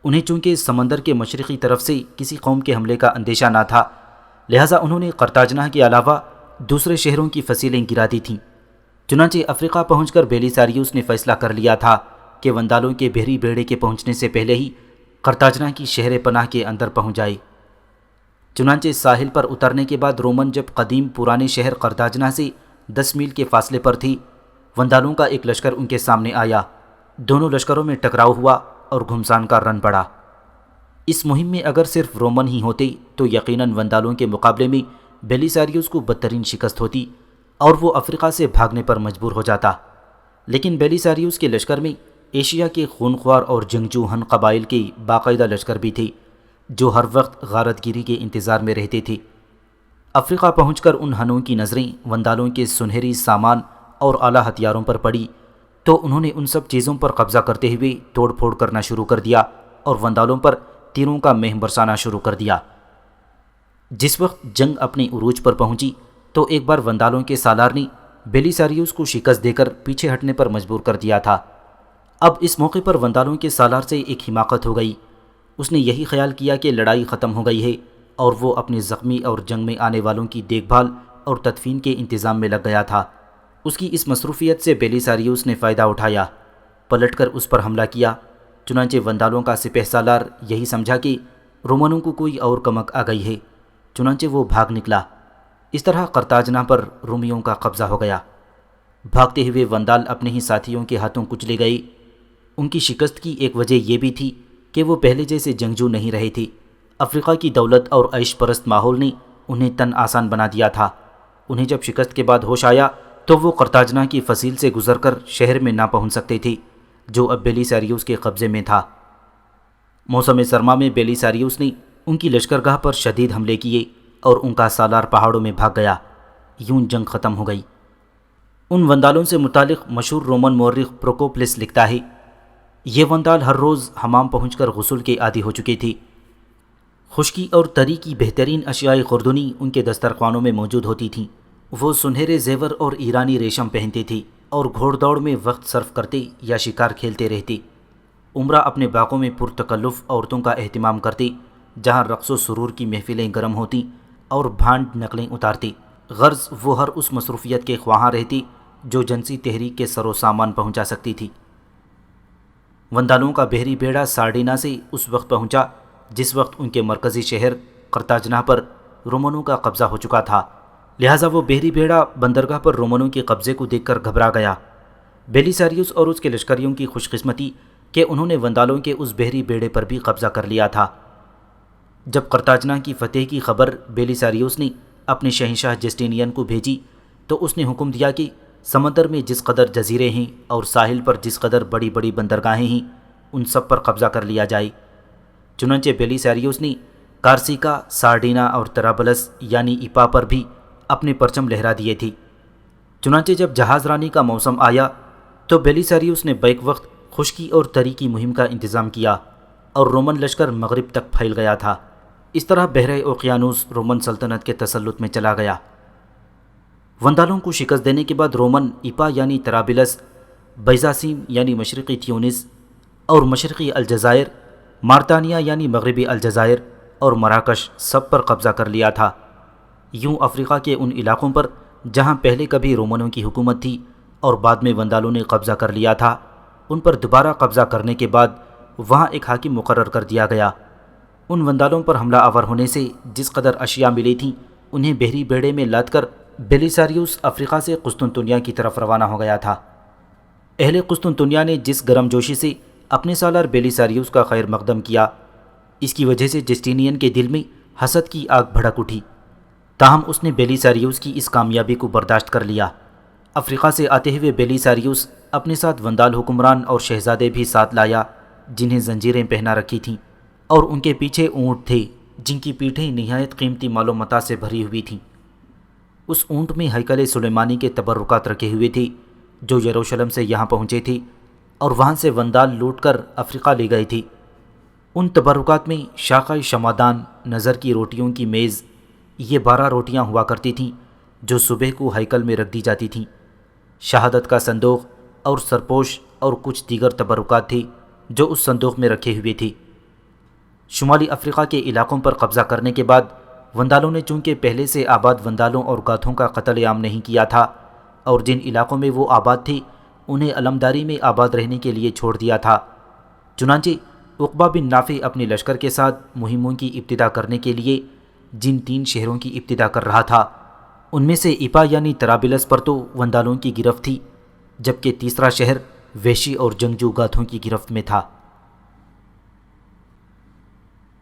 انہیں چونکہ سمندر کے مشرقی طرف سے کسی قوم کے حملے کا اندیشہ نہ تھا، لہٰذا انہوں نے قرطاجنہ کے علاوہ دوسرے شہروں کی فصیلیں گرا دی تھیں۔ چنانچہ افریقہ پہنچ کر بیلیساریوس نے فیصلہ کر لیا تھا کہ وندالوں کے بحری بیڑے کے پہنچنے سے پہلے ہی قرطاجنہ کی شہر پناہ کے اندر پہنچ جائے۔ چنانچہ ساحل پر اترنے کے بعد رومن جب قدیم پرانے شہر قرطاجنہ سے 10 میل کے فاصلے پر تھی، وندالوں کا ایک لشکر ان کے سامنے آیا۔ دونوں لشکروں میں ٹکراؤ ہوا اور گھمسان کا رن پڑا۔ اس مہم میں اگر صرف رومن ہی ہوتے تو یقیناً وندالوں کے مقابلے میں بیلیساریوس کو بدترین شکست ہوتی اور وہ افریقہ سے بھاگنے پر مجبور ہو جاتا، لیکن بیلیساریوس کے لشکر میں ایشیا کے خونخوار اور جنگجو ہن قبائل کے باقاعدہ لشکر بھی تھے جو ہر وقت غارت گیری کے انتظار میں رہتے تھے۔ افریقہ پہنچ کر ان ہنوں کی نظریں وندالوں کے سنہری سامان اور اعلیٰ ہتھیاروں پر پڑی تو انہوں نے ان سب چیزوں پر قبضہ کرتے ہوئے توڑ پھوڑ کرنا شروع کر دیا اور وندالوں پر تیروں کا مہ برسانا شروع کر دیا۔ جس وقت جنگ اپنے عروج پر پہنچی تو ایک بار وندالوں کے سالار نے بیلیساریوس کو شکست دے کر پیچھے ہٹنے پر مجبور کر دیا تھا۔ اب اس موقع پر وندالوں کے سالار سے ایک حماقت ہو گئی۔ اس نے یہی خیال کیا کہ لڑائی ختم ہو گئی ہے اور وہ اپنے زخمی اور جنگ میں آنے والوں کی دیکھ بھال اور تدفین کے انتظام میں لگ گیا تھا۔ اس کی اس مصروفیت سے بیلیساریوس نے فائدہ اٹھایا، پلٹ کر اس پر حملہ کیا۔ چنانچہ وندالوں کا سپہ سالار یہی سمجھا کہ رومنوں کو کوئی اور کمک آ گئی ہے، چنانچہ وہ بھاگ نکلا۔ اس طرح قرطاجنہ پر رومیوں کا قبضہ ہو گیا۔ بھاگتے ہوئے وندال اپنے ہی ساتھیوں کے ہاتھوں کچلے گئے۔ ان کی شکست کی ایک وجہ یہ بھی تھی کہ وہ پہلے جیسے جنگجو نہیں رہے تھے۔ افریقہ کی دولت اور عیش پرست ماحول نے انہیں تن آسان بنا دیا تھا۔ انہیں جب شکست کے بعد ہوش آیا تو وہ قرطاجنہ کی فصیل سے گزر کر شہر میں نہ پہنچ سکتے تھے جو اب بیلیساریوس کے قبضے میں تھا۔ موسم سرما میں بیلیساریوس نے ان کی لشکرگاہ پر شدید حملے کیے اور ان کا سالار پہاڑوں میں بھاگ گیا۔ یوں جنگ ختم ہو گئی۔ ان وندالوں سے متعلق مشہور رومن مورخ پروکوپلس لکھتا ہے، یہ وندال ہر روز حمام پہنچ کر غسل کے عادی ہو چکے تھے۔ خشکی اور تری کی بہترین اشیاء خوردنی ان کے دسترخوانوں میں موجود ہوتی تھیں۔ وہ سنہرے زیور اور ایرانی ریشم پہنتے تھے اور گھوڑ دوڑ میں وقت صرف کرتے یا شکار کھیلتے رہتے۔ عمرہ اپنے باغوں میں پرتکلف عورتوں کا اہتمام کرتے، جہاں رقص و سرور کی محفلیں گرم ہوتیں اور بھانڈ نقلیں اتارتے۔ غرض وہ ہر اس مصروفیت کے خواہاں رہتے جو جنسی تحریک کے سر و سامان پہنچا سکتی تھی۔ وندالوں کا بحری بیڑا سارڈینا سے اس وقت پہنچا جس وقت ان کے مرکزی شہر قرطاجنہ پر رومنوں کا قبضہ ہو چکا تھا، لہٰذا وہ بحری بیڑا بندرگاہ پر رومنوں کے قبضے کو دیکھ کر گھبرا گیا۔ بیلیساریوس اور اس کے لشکریوں کی خوش قسمتی کہ انہوں نے وندالوں کے اس بحری بیڑے پر بھی قبضہ کر لیا تھا۔ جب قرطاجنہ کی فتح کی خبر بیلیساریوس نے اپنے شہنشاہ جسٹینین کو بھیجی تو اس نے حکم دیا کہ سمندر میں جس قدر جزیرے ہیں اور ساحل پر جس قدر بڑی بڑی بندرگاہیں ہیں ان سب پر قبضہ کر لیا جائے۔ چنانچہ بیلیساریوس نے کارسیکا، سارڈینا اور طرابلس یعنی ایپا پر بھی اپنے پرچم لہرا دیے تھے۔ چنانچہ جب جہاز رانی کا موسم آیا تو بیلیساریوس نے بیک وقت خشکی اور تری کی مہم کا انتظام کیا اور رومن لشکر مغرب تک پھیل گیا تھا۔ اس طرح بحر اوقیانوس رومن سلطنت کے تسلط میں چلا گیا۔ وندالوں کو شکست دینے کے بعد رومن ایپا یعنی طرابلس، بیزاسیم یعنی مشرقی تیونس اور مشرقی الجزائر، مارتانیہ یعنی مغربی الجزائر اور مراکش سب پر قبضہ کر لیا تھا۔ یوں افریقہ کے ان علاقوں پر جہاں پہلے کبھی رومنوں کی حکومت تھی اور بعد میں وندالوں نے قبضہ کر لیا تھا، ان پر دوبارہ قبضہ کرنے کے بعد وہاں ایک حاکم مقرر کر دیا گیا۔ ان وندالوں پر حملہ آور ہونے سے جس قدر اشیاء ملی تھیں انہیں بحری بیڑے میں لاد کر بیلیساریوس افریقہ سے قسطنطنیہ کی طرف روانہ ہو گیا تھا۔ اہل قسطنطنیہ نے جس گرم جوشی سے اپنے سالار بیلیساریوس کا خیر مقدم کیا، اس کی وجہ سے جسٹینین کے دل میں حسد کی آگ بھڑک اٹھی، تاہم اس نے بیلیساریوس کی اس کامیابی کو برداشت کر لیا۔ افریقہ سے آتے ہوئے بیلیساریوس اپنے ساتھ وندال حکمران اور شہزادے بھی ساتھ لایا جنہیں زنجیریں پہنا رکھی تھیں، اور ان کے پیچھے اونٹ تھے جن کی پیٹھیں نہایت قیمتی مال و متاع سے بھری ہوئی تھیں۔ اس اونٹ میں ہیکل سلیمانی کے تبرکات رکھے ہوئے تھے جو یروشلم سے یہاں پہنچے تھے اور وہاں سے وندال لوٹ کر افریقہ لے گئے تھے۔ ان تبرکات میں شاخہ شمادان، نظر کی روٹیوں کی میز، یہ 12 روٹیاں ہوا کرتی تھیں جو صبح کو ہیکل میں رکھ دی جاتی تھیں، شہادت کا صندوق اور سرپوش اور کچھ دیگر تبرکات تھے جو اس صندوق میں رکھے ہوئے تھے۔ شمالی افریقہ کے علاقوں پر قبضہ کرنے کے بعد وندالوں نے چونکہ پہلے سے آباد وندالوں اور گاتھوں کا قتل عام نہیں کیا تھا اور جن علاقوں میں وہ آباد تھے انہیں علمداری میں آباد رہنے کے لیے چھوڑ دیا تھا، چنانچہ عقبہ بن نافع اپنے لشکر کے ساتھ مہموں کی ابتدا کرنے کے لیے جن 3 شہروں کی ابتدا کر رہا تھا ان میں سے ایپا یعنی طرابلس پر تو وندالوں کی گرفت تھی، جبکہ تیسرا شہر وحشی اور جنگجو گاتھوں کی گرفت میں تھا۔